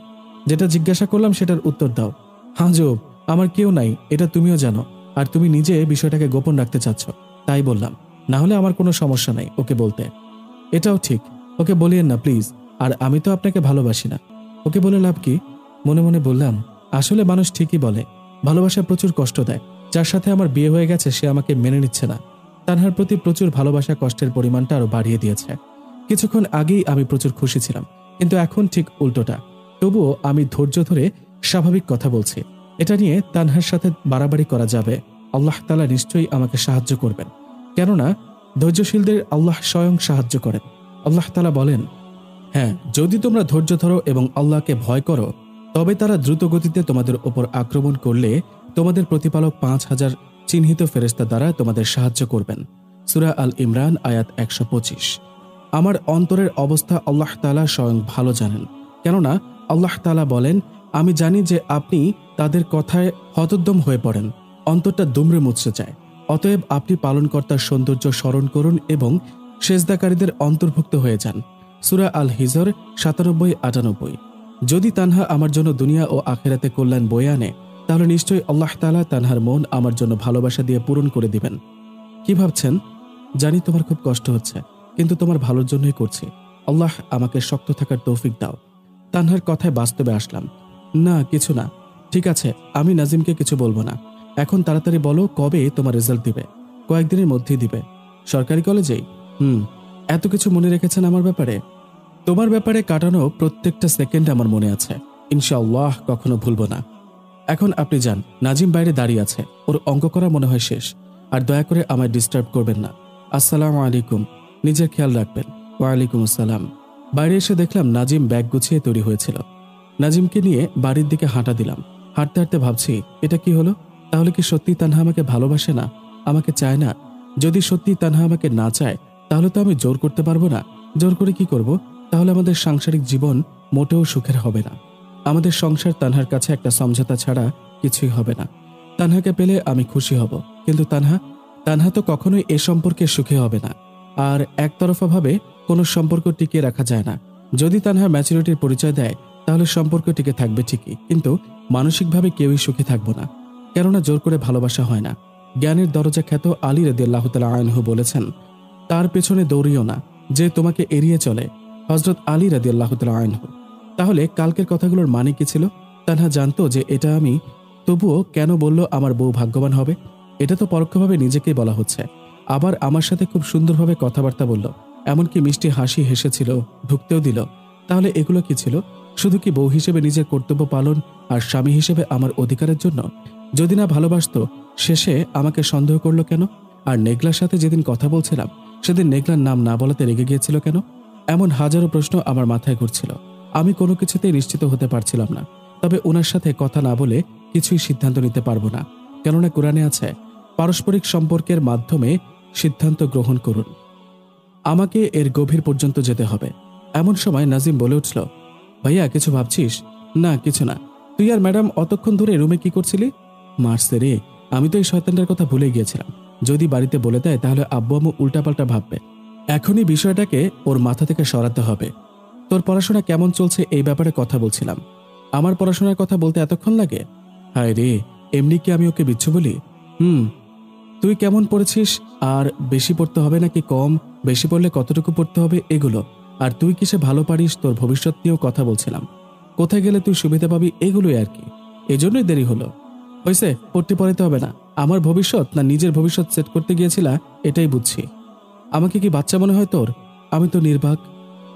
যেটা জিজ্ঞাসা করলাম সেটার উত্তর দাও। হাজব, আমার কেউ নাই, এটা তুমিও জানো। আর তুমি নিজে বিষয়টাকে গোপন রাখতে চাচ্ছ, তাই বললাম। না হলে আমার কোনো সমস্যা নাই ওকে বলতে। এটাও ঠিক, ওকে বলিয়েন না প্লিজ। আর আমি তো আপনাকে ভালোবাসি না, ওকে বলে লাভ কি? মনে মনে বললাম, আসলে মানুষ ঠিকই বলে, ভালোবাসা প্রচুর কষ্ট দেয়। যার সাথে আমার বিয়ে হয়ে গেছে সে আমাকে মেনে নিচ্ছে না। তানহার প্রতি প্রচুর ভালোবাসা কষ্টের পরিমাণটা আরো বাড়িয়ে দিয়েছে। কিছুক্ষণ আগেই আমি প্রচুর খুশি ছিলাম, কিন্তু এখন ঠিক উল্টোটা। তবুও আমি ধৈর্য ধরে স্বাভাবিক কথা বলছি। এটা নিয়ে তানহার সাথে বাড়াবাড়ি করা যাবে? আল্লাহ তাআলা নিশ্চয়ই আমাকে সাহায্য করবেন, কেননা ধৈর্যশীলদের আল্লাহ স্বয়ং সাহায্য করেন। আল্লাহ তাআলা বলেন, হ্যাঁ, যদি তোমরা ধৈর্য ধরো এবং আল্লাহকে ভয় করো, তবে তারা দ্রুত গতিতে তোমাদের ওপর আক্রমণ করলে তোমাদের প্রতিপালক 5000 চিহ্নিত ফেরেশতা দ্বারা তোমাদের সাহায্য করবেন। সূরা আল ইমরান আয়াত 125। আমার অন্তরের অবস্থা আল্লাহ তাআলা স্বয়ং ভালো জানেন, কেননা আল্লাহ তাআলা বলেন, আমি জানি যে আপনি তাদের কথায় হতোদ্যম হয়ে পড়েন, অন্তরটা দুমড়ে মুচড়ে যায়। অতএব আপনি পালনকর্তার সৌন্দর্য স্মরণ করুন এবং সেজদাকারীদের অন্তর্ভুক্ত হয়ে যান। সূরা আল হিজর 97-98। যদি তানহা আমার জন্য দুনিয়া ও আখিরাতে কল্যাণ বয়ে আনে, তাহলে নিশ্চয়ই আল্লাহ তাআলা তানহার মন আমার জন্য ভালোবাসা দিয়ে পূরণ করে দিবেন। কি ভাবছেন? জানি তোমার খুব কষ্ট হচ্ছে, কিন্তু তোমার ভালোর জন্যই করছি। আল্লাহ আমাকে শক্ত থাকার তৌফিক দাও। তানহার কথায় বাস্তবে আসলাম। না, কিছু না। ঠিক আছে, আমি নাজিমকে কিছু বলবো না। এখন তাড়াতাড়ি বলো, কবে তোমার রেজাল্ট দিবে? কয়েকদিনের মধ্যেই দিবে। সরকারি কলেজেই? এত কিছু মনে রেখেছেন আমার ব্যাপারে? তোমার ব্যাপারে কাটানো প্রত্যেকটা সেকেন্ড আমার মনে আছে। ইনশাআল্লাহ কখনো ভুলবো না। এখন আপনি যান। নাজিম বাইরে দাঁড়িয়ে আছে, ওর অঙ্ক করা মনে হয় শেষ। আর দয়া করে আমায় ডিস্টার্ব করবেন না। আসসালামু আলাইকুম, নিজের খেয়াল রাখবেন। ওয়ালাইকুম আসসালাম। বাইরে এসে দেখলাম নাজিম ব্যাগ গুছিয়ে তৈরি হয়েছিল। নাজিমকে নিয়ে বাড়ির দিকে হাঁটা দিলাম। হাঁটতে হাঁটতে ভাবছি, এটা কি হলো? তাহলে কি সত্যি তানহা আমাকে ভালোবাসে না, আমাকে চায় না? যদি সত্যি তানহা আমাকে না চায়, তাহলে তো আমি জোর করতে পারবো না। জোর করে কি করব? তাহলে আমাদের সাংসারিক জীবন মোটেও সুখের হবে না। আমাদের সংসার তানহার কাছে একটা সমঝোতা ছাড়া কিছুই হবে না। তানহাকে পেলে আমি খুশি হব, কিন্তু তানহা তো কখনোই এ সম্পর্কে সুখী হবে না। আর একতরফাভাবে কোনো সম্পর্ক টিকিয়ে রাখা যায় না। যদি তানহা ম্যাচুরিটির পরিচয় দেয়, তাহলে সম্পর্ক টিকে থাকবে ঠিকই, কিন্তু মানসিকভাবে কেউই সুখী থাকবো না। কেননা জোর করে ভালোবাসা হয় না। জ্ঞানের দরজা খ্যাত আলী রাদিয়াল্লাহু তাআলা আনহু বলেছেন, তার পেছনে দৌড়িও না যে তোমাকে এড়িয়ে চলে। হযরত আলী রাদিয়াল্লাহু তাআলা আনহু। তাহলে কালকের কথাগুলোর মানে কি ছিল? তানহা জানতো যে এটা আমি, তবুও কেন বলল আমার বউ ভাগ্যবান হবে? এটা তো পরোক্ষভাবে নিজেকেই বলা হচ্ছে। আবার আমার সাথে খুব সুন্দরভাবে কথাবার্তা বলল, এমনকি মিষ্টি হাসি হেসেছিল, ঢুকতেও দিল। তাহলে এগুলো কি ছিল? শুধু কি বউ হিসেবে নিজের কর্তব্য পালন আর স্বামী হিসেবে আমার অধিকারের জন্য? যদি না ভালোবাসতো, শেষে আমাকে সন্দেহ করলো কেন? আর নেগলার সাথে যেদিন কথা বলছিলাম সেদিন নেগলার নাম না বলাতে রেগে গিয়েছিল কেন? এমন হাজারো প্রশ্ন আমার মাথায় ঘুরছিল। আমি কোনো কিছুতেই নিশ্চিত হতে পারছিলাম না। তবে ওনার সাথে কথা না বলে কিছুই সিদ্ধান্ত নিতে পারবো না, কেননা কোরআনে আছে পারস্পরিক সম্পর্কের মাধ্যমে সিদ্ধান্ত গ্রহণ করুন। আমাকে এর গভীর পর্যন্ত যেতে হবে। এমন সময় নাজিম বলে উঠল, ভাইয়া কিছু ভাবছিস? না কিছু না। তুই আর ম্যাডাম অতক্ষণ ধরে রুমে কি করছিলি? মারছে রে, আমি তো এই শয়তানটার কথা ভুলে গিয়েছিলাম। যদি বাড়িতে বলে দেয় তাহলে আব্বু আম্মু উল্টাপাল্টা ভাববে। এখনই বিষয়টাকে ওর মাথা থেকে সরাতে হবে। তোর পড়াশোনা কেমন চলছে এই ব্যাপারে কথা বলছিলাম। আমার পড়াশোনার কথা বলতে এতক্ষণ লাগে? হায় রে, এমনি কি আমি ওকে বিচ্ছু বলি? তুই কেমন পড়েছিস, আর বেশি পড়তে হবে নাকি কম, বেশি পড়লে কতটুকু পড়তে হবে, এগুলো। আর তুই কিসে ভালো পারিস, তোর ভবিষ্যৎ নিয়েও কথা বলছিলাম। কোথায় গেলে তুই সুবিধা পাবি, এগুলোই আর কি। এজন্যই দেরি হলো। হয়েছে, পড়তে পড়াইতে হবে না। আমার ভবিষ্যৎ না নিজের ভবিষ্যৎ সেট করতে গিয়েছিলা, এটাই বুঝছি। আমাকে কি বাচ্চা মনে হয় তোর? আমি তো নির্বাক।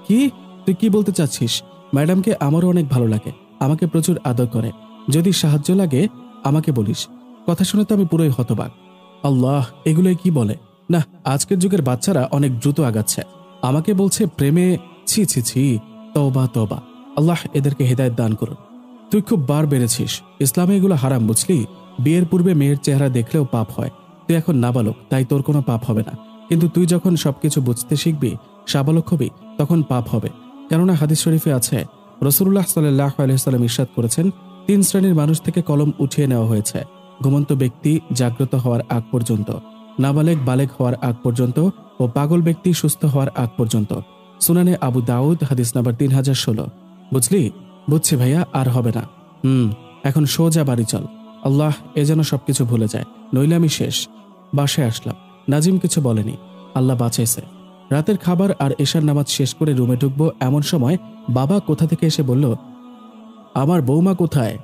কি তুই কি বলতে চাচ্ছিস? ম্যাডামকে আমারও অনেক ভালো লাগে, আমাকে প্রচুর আদর করে। যদি সাহায্য লাগে আমাকে বলিস। কথা শুনে তো আমি পুরোই হতবাক। আল্লাহ, এগুলোই কি বলে না, আজকের যুগের বাচ্চারা অনেক দ্রুত আগাচ্ছে। আমাকে বলছে প্রেমে। ছি ছি ছি, তওবা তওবা। আল্লাহ এদেরকে হেদায়েত দান করুন। তুই খুব বার বেড়েছিস। ইসলামে এগুলো হারাম, বুঝলি? বিয়ের পূর্বে মেয়ের চেহারা দেখলেও পাপ হয়। তুই এখন নাবালক, তাই তোর কোনো পাপ হবে না। কিন্তু তুই যখন সবকিছু বুঝতে শিখবি, সাবালক হবি, তখন পাপ হবে। কেননা হাদিস শরীফে আছে, রাসূলুল্লাহ সাল্লাল্লাহু আলাইহি ওয়াসাল্লাম ইরশাদ করেছেন, 3 শ্রেণীর মানুষ থেকে কলম উঠিয়ে নেওয়া হয়েছে: ঘুমন্ত ব্যক্তি জাগ্রত হওয়ার আগ পর্যন্ত, নাবালেগ বালেগ হওয়ার আগ পর্যন্ত ও পাগল ব্যক্তি সুস্থ হওয়ার আগ পর্যন্ত। সুনানে আবু দাউদ, হাদিস নাম্বার 3016। বুঝলি? বুঝছি ভাইয়া, আর হবে না। এখন সোজা বাড়ি চল। আল্লাহ এ যেন সবকিছু ভুলে যায়, নইলে আমি শেষ। বাসায় আসলাম। নাজিম কিছু বলেনি, আল্লাহ বাঁচাইছে। রাতের খাবার আর এশার নামাজ শেষ করে রুমে ঢুকবো, এমন সময় বাবা কোথা থেকে এসে বলল, আমার বৌমা কোথায়?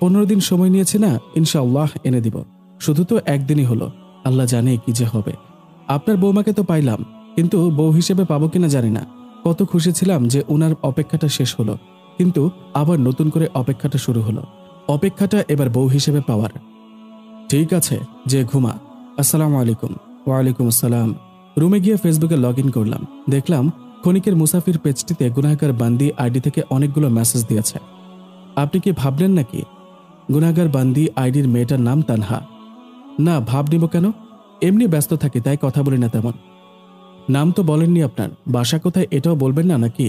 15 দিন সময় নিয়েছে না, ইনশাআল্লাহ এনে দিব। শুধু তো একদিনই হলো, আল্লাহ জানে কি যে হবে। আপনার বৌমাকে তো পাইলাম, কিন্তু বউ হিসেবে পাবো কিনা জানি না। কত খুশি ছিলাম যে উনার অপেক্ষাটা শেষ হলো, কিন্তু আবার নতুন করে অপেক্ষাটা শুরু হলো। অপেক্ষাটা এবার বউ হিসেবে পাওয়ার। ঠিক আছে, যে ঘুমা। আসসালামু আলাইকুম। ওয়ালাইকুম আসসালাম। রুমে গিয়ে ফেসবুকে লগ ইন করলাম। দেখলাম ক্ষণিকের মুসাফির পেজটিতে গুনাহগার বান্দি আইডি থেকে অনেকগুলো মেসেজ দিয়েছে। আপনি কি ভাবলেন নাকি গুনাহগার বান্দি আইডির মেয়েটার নাম তানহা? না, ভাব নিব কেন? এমনি ব্যস্ত থাকি, তাই কথা বলি না তেমন। নাম তো বলেননি আপনার, বাসা কোথায় এটাও বলবেন না নাকি?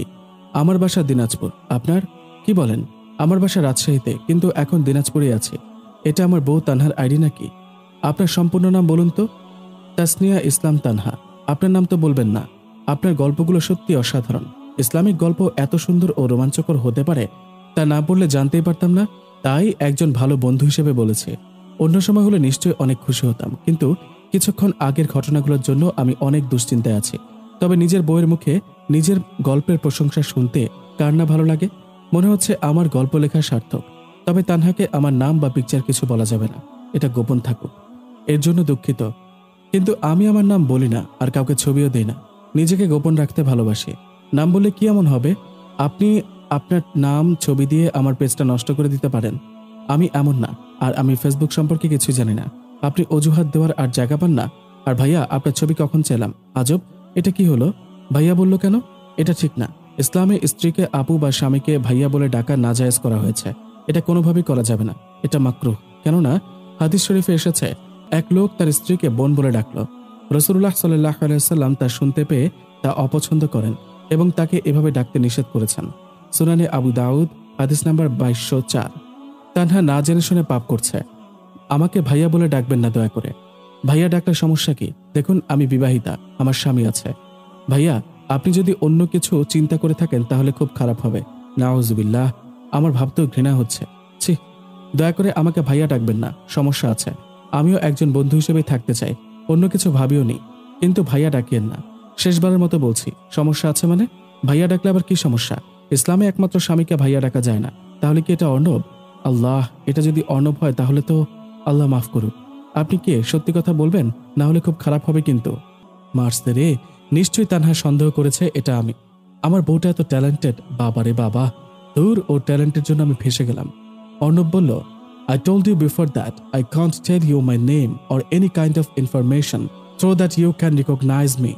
আমার বাসা দিনাজপুর। আপনার? কি বলেন? আমার বাসা রাজশাহীতে, কিন্তু এখন দিনাজপুরে আছি। এটা আমার বউ তানহার আইডি নাকি? আপনার সম্পূর্ণ নাম বলুন তো। তাসনিয়া ইসলাম তানহা। আপনার নাম তো বলবেন না। আপনার গল্পগুলো সত্যি অসাধারণ। ইসলামিক গল্প এত সুন্দর ও রোমাঞ্চকর হতে পারে তা না পড়লে জানতেই পারতাম না, তাই একজন ভালো বন্ধু হিসেবে বলেছে। অন্য সময় হলে নিশ্চয়ই অনেক খুশি হতাম, কিন্তু কিছুক্ষণ আগের ঘটনাগুলোর জন্য আমি অনেক দুশ্চিন্তায় আছি। তবে নিজের বইয়ের মুখে নিজের গল্পের প্রশংসা শুনতে কার না ভালো লাগে? মনে হচ্ছে আমার গল্প লেখা সার্থক। তবে তানহাকে আমার নাম বা পিকচার কিছু বলা যাবে না, এটা গোপন থাকুক। এর জন্য দুঃখিত, কিন্তু আমি আমার নাম বলি না, আর কাউকে ছবিও দেই না। নিজেকে গোপন রাখতে ভালোবাসি। নাম বললে কি এমন হবে? আপনি আপনার নাম ছবি দিয়ে আমার পেজটা নষ্ট করে দিতে পারেন। আমি এমন না, আর আমি ফেসবুক সম্পর্কে কিছুই জানি না। আপনি অজুহাত দেওয়ার আর জায়গা পান না। আর ভাইয়া, আপনার ছবি কখন চাইলাম? আজব, এটা কি হলো? ভাইয়া বলল কেন? এটা ঠিক না। ইসলামে স্ত্রীকে আপু বা স্বামীকে ভাইয়া বলে ডাকা নাজায়েজ করা হয়েছে। এটা কোনোভাবেই করা যাবে না, এটা মাকরুহ। কেননা হাদিস শরীফে এসেছে, এক লোক তার স্ত্রীকে বোন বলে ডাকল। রাসূলুল্লাহ সাল্লাল্লাহু আলাইহি ওয়াসাল্লাম তা শুনতে পেয়ে তা অপছন্দ করেন এবং তাকে এভাবে ডাকতে নিষেধ করেছেন। সুনানে আবু দাউদ, হাদিস নাম্বার 2204। তানহা না জেনে শুনে পাপ করছে। আমাকে ভাইয়া বলে ডাকবেন না দয়া করে। ভাইয়া ডাকলে সমস্যা কি? দেখুন, আমি বিবাহিতা, আমার স্বামী আছে। ভাইয়া, আপনি যদি অন্য কিছু চিন্তা করে থাকেন তাহলে খুব খারাপ হবে। নাউজুবিল্লাহ, আমার ভাবতেও ঘৃণা হচ্ছে। ছি, দয়া করে আমাকে ভাইয়া ডাকবেন না, সমস্যা আছে। আমিও একজন বন্ধু হিসেবেই থাকতে চাই, অন্য কিছু ভাবিও নি, কিন্তু ভাইয়া ডাকিয়েন না। শেষবারের মতো বলছি, সমস্যা আছে মানে? ভাইয়া ডাকলে আবার কি সমস্যা? ইসলামে একমাত্র স্বামীকে ভাইয়া ডাকা যায় না, তাহলে কি এটা অর্ণব? আল্লাহ, এটা যদি অর্ণব হয় তাহলে তো আল্লাহ মাফ করুক। আপনি কে সত্যি কথা বলবেন, না হলে খুব খারাপ হবে কিন্তু। মার্সতে রে, নিশ্চয়ই তানহা সন্দেহ করেছে এটা আমি। আমার বউটা এত ট্যালেন্টেড, বাবারে বাবা। দূর, ওর ট্যালেন্টের জন্য আমি ফেসে গেলাম। অর্ণব বলল, I told you before that I can't tell you my name or any kind of information so that you can recognize me.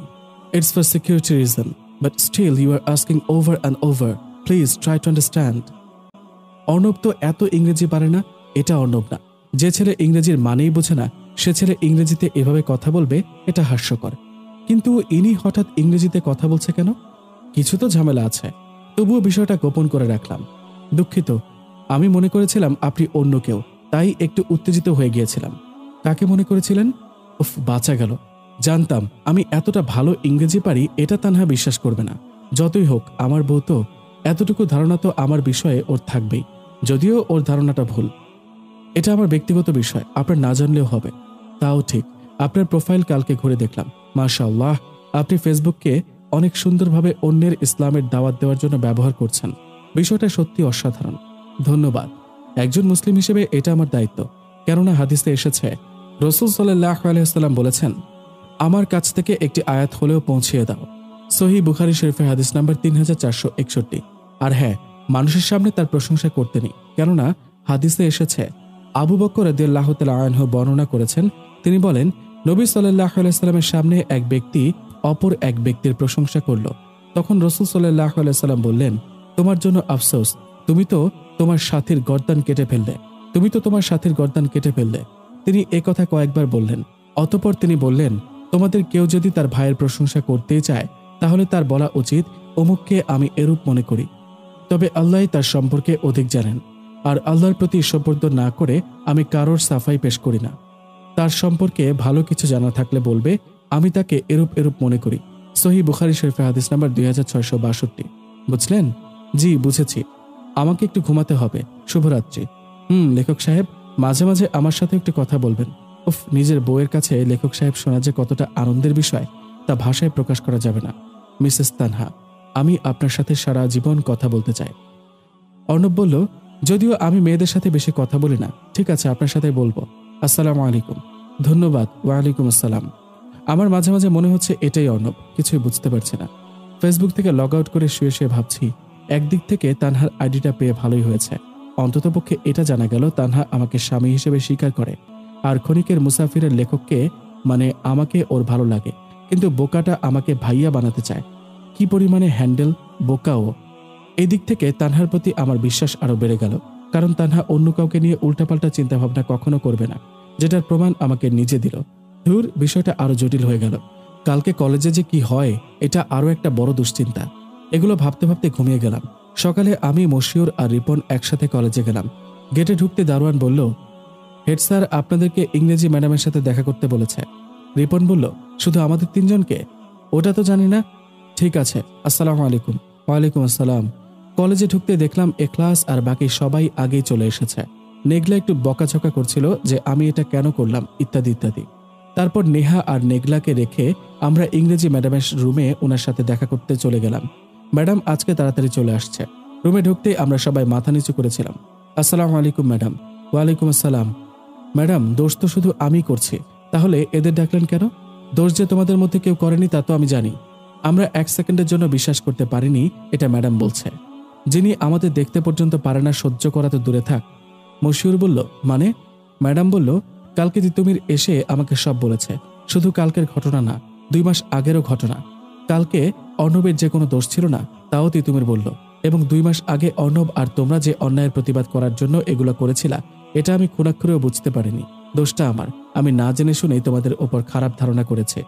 It's for security reason, but still you are asking over and over. Please try to understand. Arnab তো এত ইংরেজি পারে না, এটা অর্ণব না। যে ছেলে ইংরেজির মানেই বোঝে না সে ছেলে ইংরেজিতে এভাবে কথা বলবে, এটা হাস্যকর। কিন্তু ইনি হঠাৎ ইংরেজিতে কথা বলছে কেন? কিছু তো ঝামেলা আছে। তবুও বিষয়টা গোপন করে রাখলাম। দুঃখিত, আমি মনে করেছিলাম আপনি অন্য কেউ, তাই একটু উত্তেজিত হয়ে গিয়েছিলাম। কাকে মনে করেছিলেন? উফ, বাঁচা গেল। জানতাম আমি এতটা ভালো ইংরেজি পারি এটা তানহা বিশ্বাস করবে না। যতই হোক আমার বউ তো, এতটুকু ধারণা তো আমার বিষয়ে ওর থাকবেই, যদিও ওর ধারণাটা ভুল। এটা আমার ব্যক্তিগত বিষয়, আপনার না জানলেও হবে। তাও ঠিক, আপনার প্রোফাইল কালকে ঘুরে দেখলাম। মাশাআল্লাহ, আপনি ফেসবুককে অনেক সুন্দরভাবে অন্যের ইসলামের দাওয়াত দেওয়ার জন্য ব্যবহার করছেন। বিষয়টা সত্যি অসাধারণ। ধন্যবাদ। একজন মুসলিম হিসেবে এটা আমার দায়িত্ব, কেননা হাদিসে এসেছে রাসূল সাল্লাল্লাহু আলাইহি ওয়াসাল্লাম বলেছেন, আমার কাছ থেকে একটি আয়াত হলেও পৌঁছিয়ে দাও। সহিহ বুখারী শরীফের হাদিস নাম্বার 3461। আর হ্যাঁ, মানুষের সামনে তার প্রশংসা করতে নেই, কেননা হাদিসে এসেছে আবু বকর রাদিয়াল্লাহু তাআলা আনহু বর্ণনা করেছেন, তিনি বলেন, নবী সাল্লাল্লাহু আলাইহি ওয়াসাল্লামের সামনে এক ব্যক্তি অপর এক ব্যক্তির প্রশংসা করল। তখন রাসূল সাল্লাল্লাহু আলাইহি ওয়াসাল্লাম বললেন, তোমার জন্য আফসোস, তুমি তো তোমার সাথীর গর্দান কেটে ফেললে। তিনি একথা কয়েকবার বললেন। অতঃপর তিনি বললেন, তোমাদের কেউ যদি তার ভাইয়ের প্রশংসা করতেই চায় তাহলে তার বলা উচিত, অমুককে আমি এরূপ মনে করি, তবে আল্লাহই তার সম্পর্কে অধিক জানেন। আর আল্লাহর প্রতি সোপর্দ না করে আমি কারোর সাফাই পেশ করি না। তার সম্পর্কে ভালো কিছু জানা থাকলে বলবে, আমি তাকে এরূপ মনে করি। সহিহ বুখারী শরীফের হাদিস নাম্বার 2662। বুঝলেন? জি বুঝেছি। আমাকে একটু ঘুমাতে হবে। শুভরাত্রি। লেখক সাহেব, মাঝে মাঝে আমার সাথে একটু কথা বলবেন। উফ, নিজের বউয়ের কাছে লেখক সাহেব শোনা যে কতটা আনন্দের বিষয় তা ভাষায় প্রকাশ করা যাবে না। মিসেস তানহা, আমি আপনার সাথে সারা জীবন কথা বলতে চাই। অর্ণব বলল, যদিও আমি মেয়েদের সাথে বেশি কথা বলি না। ঠিক আছে, আপনার সাথে বলবো। আসসালামু আলাইকুম। ধন্যবাদ। ওয়ালাইকুম আসসালাম। আমার মাঝে মাঝে মনে হচ্ছে এটাই অর্ণব, কিছুই বুঝতে পারছি না। ফেসবুক থেকে লগ আউট করে শুয়ে শুয়ে ভাবছি, একদিক থেকে তানহার আইডিটা পেয়ে ভালোই হয়েছে। অন্ততপক্ষে এটা জানা গেল তানহা আমাকে স্বামী হিসেবে স্বীকার করে, আর ক্ষণিকের মুসাফিরের লেখককে মানে আমাকে ওর ভালো লাগে, কিন্তু বোকাটা আমাকে ভাইয়া বানাতে চায়। কি পরিমাণে হ্যান্ডেল বোকাও। এই দিক থেকে তানহার প্রতি আমার বিশ্বাস আরো বেড়ে গেল, কারণ তানহা অন্য কাউকে নিয়ে উল্টাপাল্টা চিন্তাভাবনা কখনো করবে না, যেটার প্রমাণ আমাকে নিজে দিল। ধুর, বিষয়টা আরো জটিল হয়ে গেল। কালকে কলেজে যে কি হয় এটা আরো একটা বড় দুশ্চিন্তা। এগুলো ভাবতে ভাবতে ঘুমিয়ে গেলাম। সকালে আমি, মশিউর আর রিপন একসাথে কলেজে গেলাম। গেটে ঢুকতে দারোয়ান বলল, হেড স্যার আপনাদেরকে ইংরেজি ম্যাডামের সাথে দেখা করতে বলেছে। রিপন বলল, শুধু আমাদের তিনজনকে? ওটা তো জানি না। ঠিক আছে, আসসালামু আলাইকুম। ওয়ালাইকুম আসসালাম। কলেজে ঢুকতে দেখলাম এখলাস আর বাকি সবাই আগেই চলে এসেছে। নেগলা একটু বকাঝকা করছিল যে আমি এটা কেন করলাম ইত্যাদি ইত্যাদি। তারপর নেহা আর নেগলাকে রেখে আমরা ইংরেজি ম্যাডামের রুমে ওনার সাথে দেখা করতে চলে গেলাম। ম্যাডাম আজকে তাড়াতাড়ি চলে আসছে। রুমে ঢুকতেই আমরা সবাই মাথা নিচু করেছিলাম। আসসালামু আলাইকুম ম্যাডাম। ওয়ালাইকুম আসসালাম। ম্যাডাম, দোষ তো শুধু আমি করছি, তাহলে এদের ডাকলেন কেন? দোষ যে তোমাদের মধ্যে কেউ করেনি তা তো আমি জানি। আমরা এক সেকেন্ডের জন্য বিশ্বাস করতে পারিনি এটা ম্যাডাম বলছে। যিনি আমাদের দেখতে পর্যন্ত পারে না, সহ্য করা তো দূরে থাক। মশিউর বলল, মানে? ম্যাডাম বলল, কালকে তিতুমির এসে আমাকে সব বলেছে। শুধু কালকের ঘটনা না, 2 মাস আগেরও ঘটনা। কালকে অর্ণবের যে কোনো দোষ ছিল না তাও তিতুমির বলল, এবং 2 মাস আগে অর্ণব আর তোমরা যে অন্যায়ের প্রতিবাদ করার জন্য এগুলো করেছিলা এটা আমি খুনাক্ষরেও বুঝতে পারিনি। দোষটা আমার। আমি না জেনে শুনেই তোমাদের ওপর খারাপ ধারণা করেছে।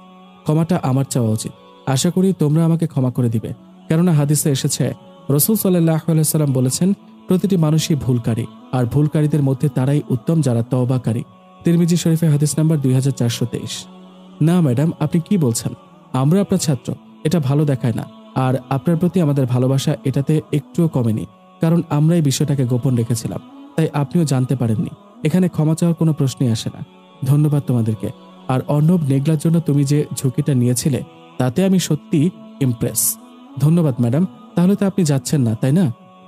ক্ষমাটা আমার চাওয়া উচিত। আশা করি তোমরা আমাকে ক্ষমা করে দিবে, কেননা হাদিসে এসেছে রাসূল সাল্লাল্লাহু আলাইহি ওয়াসাল্লাম বলেছেন, প্রতিটি মানুষই ভুলকারী, আর ভুলকারীদের মধ্যে তারাই উত্তম যারা তওবাকারী। তিরমিজি শরীফের হাদিস নাম্বার 2423। না ম্যাডাম, আপনি কি বলছেন? আমরা আপনার ছাত্র, এটা ভালো দেখায় না। আর আপনার প্রতি আমাদের ভালোবাসা এটাতে একটুও কমেনি, কারণ আমরা এই বিষয়টাকে গোপন রেখেছিলাম, তাই আপনিও জানতে পারেননি। এখানে ক্ষমা চাওয়ার কোনো প্রশ্নই আসে না। ধন্যবাদ তোমাদেরকে। আর অর্ণব, নেগলার জন্য তুমি যে ঝুঁকিটা নিয়েছিলে তাতে আমি সত্যি ইমপ্রেস। ধন্যবাদ ম্যাডাম। তাহলে তো আপনি যাচ্ছেন না, তাই না?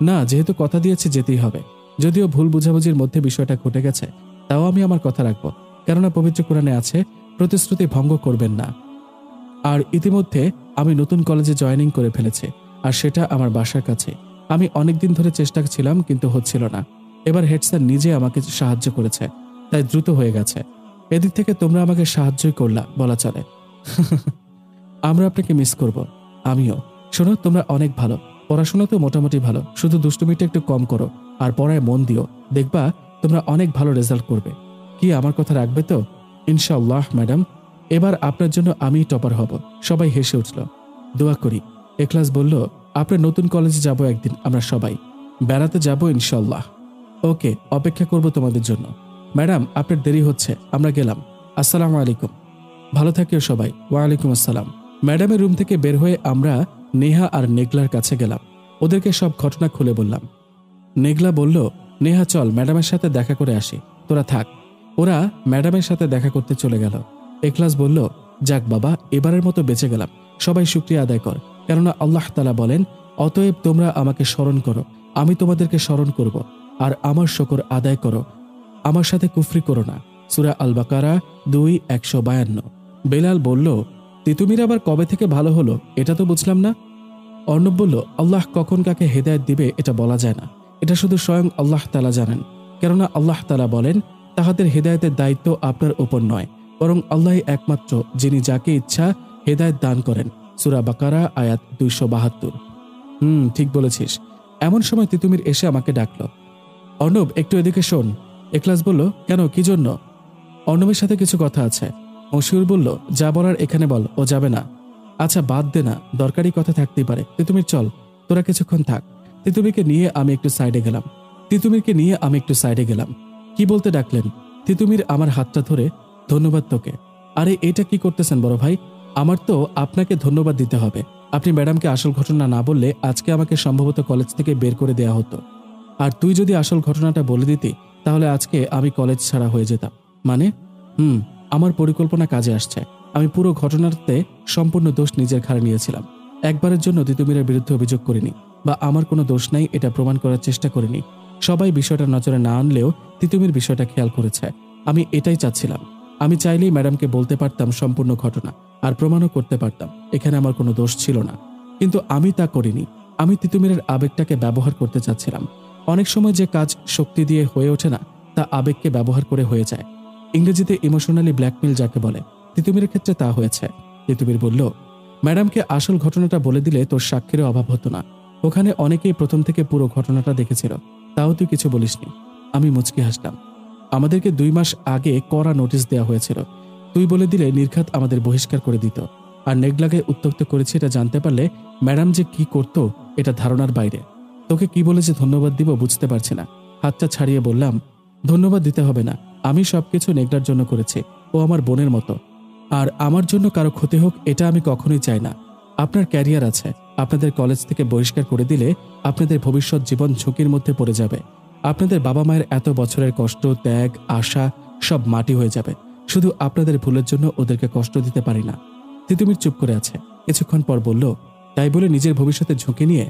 না, যেহেতু কথা দিয়েছি যেতেই হবে। যদিও ভুল বুঝাবুঝির মধ্যে বিষয়টা ঘটে গেছে, তাও আমি আমার কথা রাখবো, কেননা পবিত্র কোরআনে আছে, প্রতিশ্রুতি ভঙ্গ করবেন না। আর ইতিমধ্যে আমি নতুন কলেজে জয়েনিং করে ফেলেছি, আর সেটা আমার বাসার কাছে। আমি অনেকদিন ধরে চেষ্টা ছিলাম কিন্তু হচ্ছিল না। এবার হেড স্যার নিজে আমাকে সাহায্য করেছে, তাই দ্রুত হয়ে গেছে। এদিক থেকে তোমরা আমাকে সাহায্যই করলা বলা চলে। আমরা আপনাকে মিস করব। আমিও। শোনো, তোমরা অনেক ভালো, পড়াশোনা তো মোটামুটি ভালো, শুধু দুষ্টুমিটা একটু কম করো আর পড়ায় মন দিও, দেখবা তোমরা অনেক ভালো রেজাল্ট করবে। কি আমার কথা রাখবে তো? ইনশাআল্লাহ ম্যাডাম, এবার আপনার জন্য আমি টপার হব। সবাই হেসে উঠল। দোয়া করি। এখলাস বলল, আপনার নতুন কলেজে যাব একদিন, আমরা সবাই বেড়াতে যাব ইনশাআল্লাহ। ওকে, অপেক্ষা করব তোমাদের জন্য। ম্যাডাম, আপনার দেরি হচ্ছে, আমরা গেলাম। আসসালামু আলাইকুম। ভালো থাকিও সবাই। ওয়ালাইকুম আসসালাম। ম্যাডামের রুম থেকে বের হয়ে আমরা নেহা আর নেগলার কাছে গেলাম। ওদেরকে সব ঘটনা খুলে বললাম। নেগলা বলল, নেহা চল ম্যাডামের সাথে দেখা করে আসি, তোরা থাক। ওরা ম্যাডামের সাথে দেখা করতে চলে গেল। এখলাস বলল, যাক বাবা, এবারের মতো বেঁচে গেলাম, সবাই শুকরিয়া আদায় কর, কেননা আল্লাহ তাআলা বলেন, অতএব তোমরা আমাকে স্মরণ করো, আমি তোমাদেরকে স্মরণ করব, আর আমার শুকর আদায় করো, আমার সাথে কুফরি করো না। সূরা আল বাকারা 2:152। বেলাল বলল, তিতুমির আবার কবে থেকে ভালো হলো এটা তো বুঝলাম না। অর্ণব বলল, আল্লাহ কখন কাকে হেদায়েত দিবে এটা বলা যায় না, এটা শুধু স্বয়ং আল্লাহ তাআলা জানেন, কেননা আল্লাহ তাআলা বলেন, তাহাদের হেদায়েতের দায়িত্ব আপনার উপর নয়, বরং আল্লাহই একমাত্র যিনি যাকে ইচ্ছা হেদায়েত দান করেন। সূরা বাকারা আয়াত 272। ঠিক বলেছিস। এমন সময় তিতুমির এসে আমাকে ডাকল। অর্ণব, একটু এদিকে শোন। এখলাস বলল, কেন, কি জন্য? অর্ণবের সাথে কিছু কথা আছে। মশিউর বলল, যা বলার এখানে বল, ও যাবে না। আচ্ছা বাদ দে না, দরকারি কথা থাকতেই পারে। তিতুমির চল, তোরা কিছুক্ষণ থাক। তিতুমিরকে নিয়ে আমি একটু সাইডে গেলাম। কি বলতে ডাকলেন? তিতুমির আমার হাতটা ধরে, ধন্যবাদ তোকে। আরে এটা কি করতেছেন বড় ভাই? আমার তো আপনাকে ধন্যবাদ দিতে হবে। আপনি ম্যাডামকে আসল ঘটনা না বললে আজকে আমাকে সম্ভবত কলেজ থেকে বের করে দেয়া হতো। আর তুই যদি আসল ঘটনাটা বলে দিতি তাহলে আজকে আমি কলেজ ছাড়া হয়ে যেতাম। মানে? আমার পরিকল্পনা কাজে আসছে। আমি পুরো ঘটনাতে সম্পূর্ণ দোষ নিজের ঘাড়ে নিয়েছিলাম। একবারের জন্য তিতুমিরের বিরুদ্ধে অভিযোগ করিনি, বা আমার কোনো দোষ নাই এটা প্রমাণ করার চেষ্টা করিনি। সবাই বিষয়টা নজরে না আনলেও তিতুমির বিষয়টা খেয়াল করেছে। আমি এটাই চাচ্ছিলাম। আমি চাইলেই ম্যাডামকে বলতে পারতাম সম্পূর্ণ ঘটনা, আর প্রমাণও করতে পারতাম এখানে আমার কোনো দোষ ছিল না। কিন্তু আমি তা করিনি। আমি তিতুমিরের আবেগটাকে ব্যবহার করতে চাচ্ছিলাম। অনেক সময় যে কাজ শক্তি দিয়ে হয়ে ওঠে না, তা আবেগকে ব্যবহার করে হয়ে যায়। ইংরেজিতে ইমোশনালি ব্ল্যাকমেল যাকে বলে, তিতুমিরের ক্ষেত্রে তা হয়েছে। তিতুমির বলল, ম্যাডামকে আসল ঘটনাটা বলে দিলে তোর সাক্ষীরও অভাব হতো না। ওখানে অনেকেই প্রথম থেকে পুরো ঘটনাটা দেখেছিল, তাও তুই কিছু বলিসনি। আমি মুচকি হাসলাম। আমাদেরকে 2 মাস আগে কড়া নোটিশ দেওয়া হয়েছিল। তুই বলে দিলে নির্ঘাত আমাদের বহিষ্কার করে দিত। আর নেগলাকে উত্ত্যক্ত করেছে এটা জানতে পারলে ম্যাডাম যে কি করতো এটা ধারণার বাইরে। তোকে কি বলে যে ধন্যবাদ দিব বুঝতে পারছি না। হাতটা ছাড়িয়ে বললাম, ধন্যবাদ দিতে হবে না, আমি সবকিছু নেগলার জন্য করেছি। ও আমার বোনের মতো, আর আমার জন্য কারো ক্ষতি হোক এটা আমি কখনোই চাই না। আপনার ক্যারিয়ার আছে, আপনাদের কলেজ থেকে বহিষ্কার করে দিলে আপনাদের ভবিষ্যৎ জীবন ঝুঁকির মধ্যে পড়ে যাবে। আপনাদের বাবা মায়ের এত বছরের কষ্ট, ত্যাগ, আশা সব মাটি হয়ে যাবে। শুধু আপনাদের ভুলের জন্য ওদেরকে কষ্ট দিতে পারি না। তিতুমির চুপ করে আছে। কিছুক্ষণ পর বলল, তাই বলে নিজের ভবিষ্যতে ঝুঁকি নিয়ে?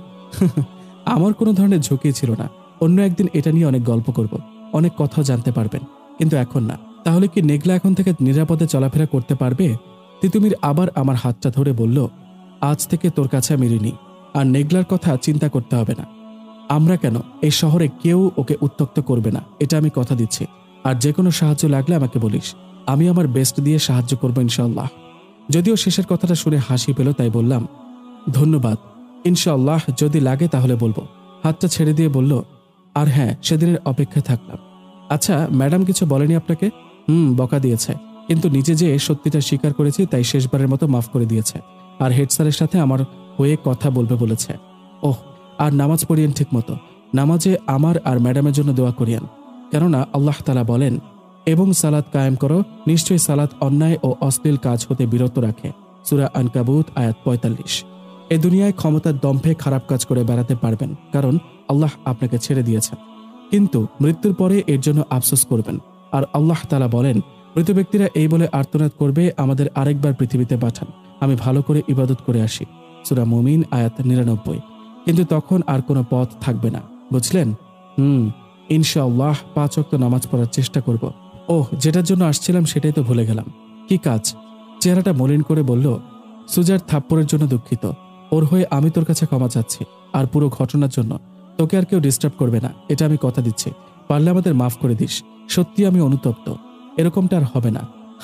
আমার কোনো ধরনের ঝুঁকি ছিল না। অন্য একদিন এটা নিয়ে অনেক গল্প করব, অনেক কথাও জানতে পারবেন, কিন্তু এখন না। তাহলে কি নেগলা এখন থেকে নিরাপদে চলাফেরা করতে পারবে? তিতুমির আবার আমার হাতটা ধরে বলল, আজ থেকে তোর কাছে আমি ঋণী, আর নেগলার কথা চিন্তা করতে হবে না। আমরা কেন, এই শহরে কেউ ওকে উত্ত্যক্ত করবে না, এটা আমি কথা দিচ্ছি। আর যে কোনো সাহায্য লাগলে আমাকে বলিস, আমি আমার বেস্ট দিয়ে সাহায্য করবো ইনশাআল্লাহ। যদিও শেষের কথাটা শুনে হাসি পেল, তাই বললাম, ধন্যবাদ, ইনশাআল্লাহ যদি লাগে তাহলে বলবো। হাতটা ছেড়ে দিয়ে বলল, আর হ্যাঁ, সেদিনের অপেক্ষায় থাকলাম। আচ্ছা, ম্যাডাম কিছু বলেনি আপনাকে? বকা দিয়েছে, কিন্তু নিজে যে সত্যিটা স্বীকার করেছি তাই শেষবারের মতো মাফ করে দিয়েছে। আর হেড স্যারের সাথে আমার হয়ে কথা বলবে বলেছে। ওহ, আর নামাজ পড়িয়েন ঠিক মতো। নামাজে আমার আর ম্যাডামের জন্য দোয়া করিয়েন, কেননা আল্লাহ তাআলা বলেন, এবং সালাত কায়েম করো, নিশ্চয়ই সালাত অন্যায় ও অশ্লীল কাজ হতে বিরত রাখে। সূরা আনকাবুত আয়াত 45। এ দুনিয়ায় ক্ষমতার দম্ভে খারাপ কাজ করে বেড়াতে পারবেন, কারণ আল্লাহ আপনাকে ছেড়ে দিয়েছেন, কিন্তু মৃত্যুর পরে এর জন্য আফসোস করবেন। আর আল্লাহ তাআলা বলেন, মৃত ব্যক্তিরা এই বলে আর্তনাদ করবে, আমাদের আরেকবার পৃথিবীতে পাঠান, আমি ভালো করে ইবাদত করে আসি। সূরা মুমিন আয়াত 99। কিন্তু তখন আর কোনো পথ থাকবে না, বুঝলেন? ইনশাআল্লাহ 5 ওয়াক্ত নামাজ পড়ার চেষ্টা করব। ওহ, যেটার জন্য আসছিলাম সেটাই তো ভুলে গেলাম। কি কাজ? চেহারাটা মলিন করে বলল, সুজার থাপ্পড়ের জন্য দুঃখিত। ওর হয়ে আমি তোর কাছে ক্ষমা চাচ্ছি। আর পুরো ঘটনার জন্য তোকে আর কেউ ডিস্টার্ব করবে না, এটা আমি কথা দিচ্ছি। পারলে আমাদের মাফ করে দিস। সত্যি আমি অনুতপ্ত, এরকমটা আর হবে না।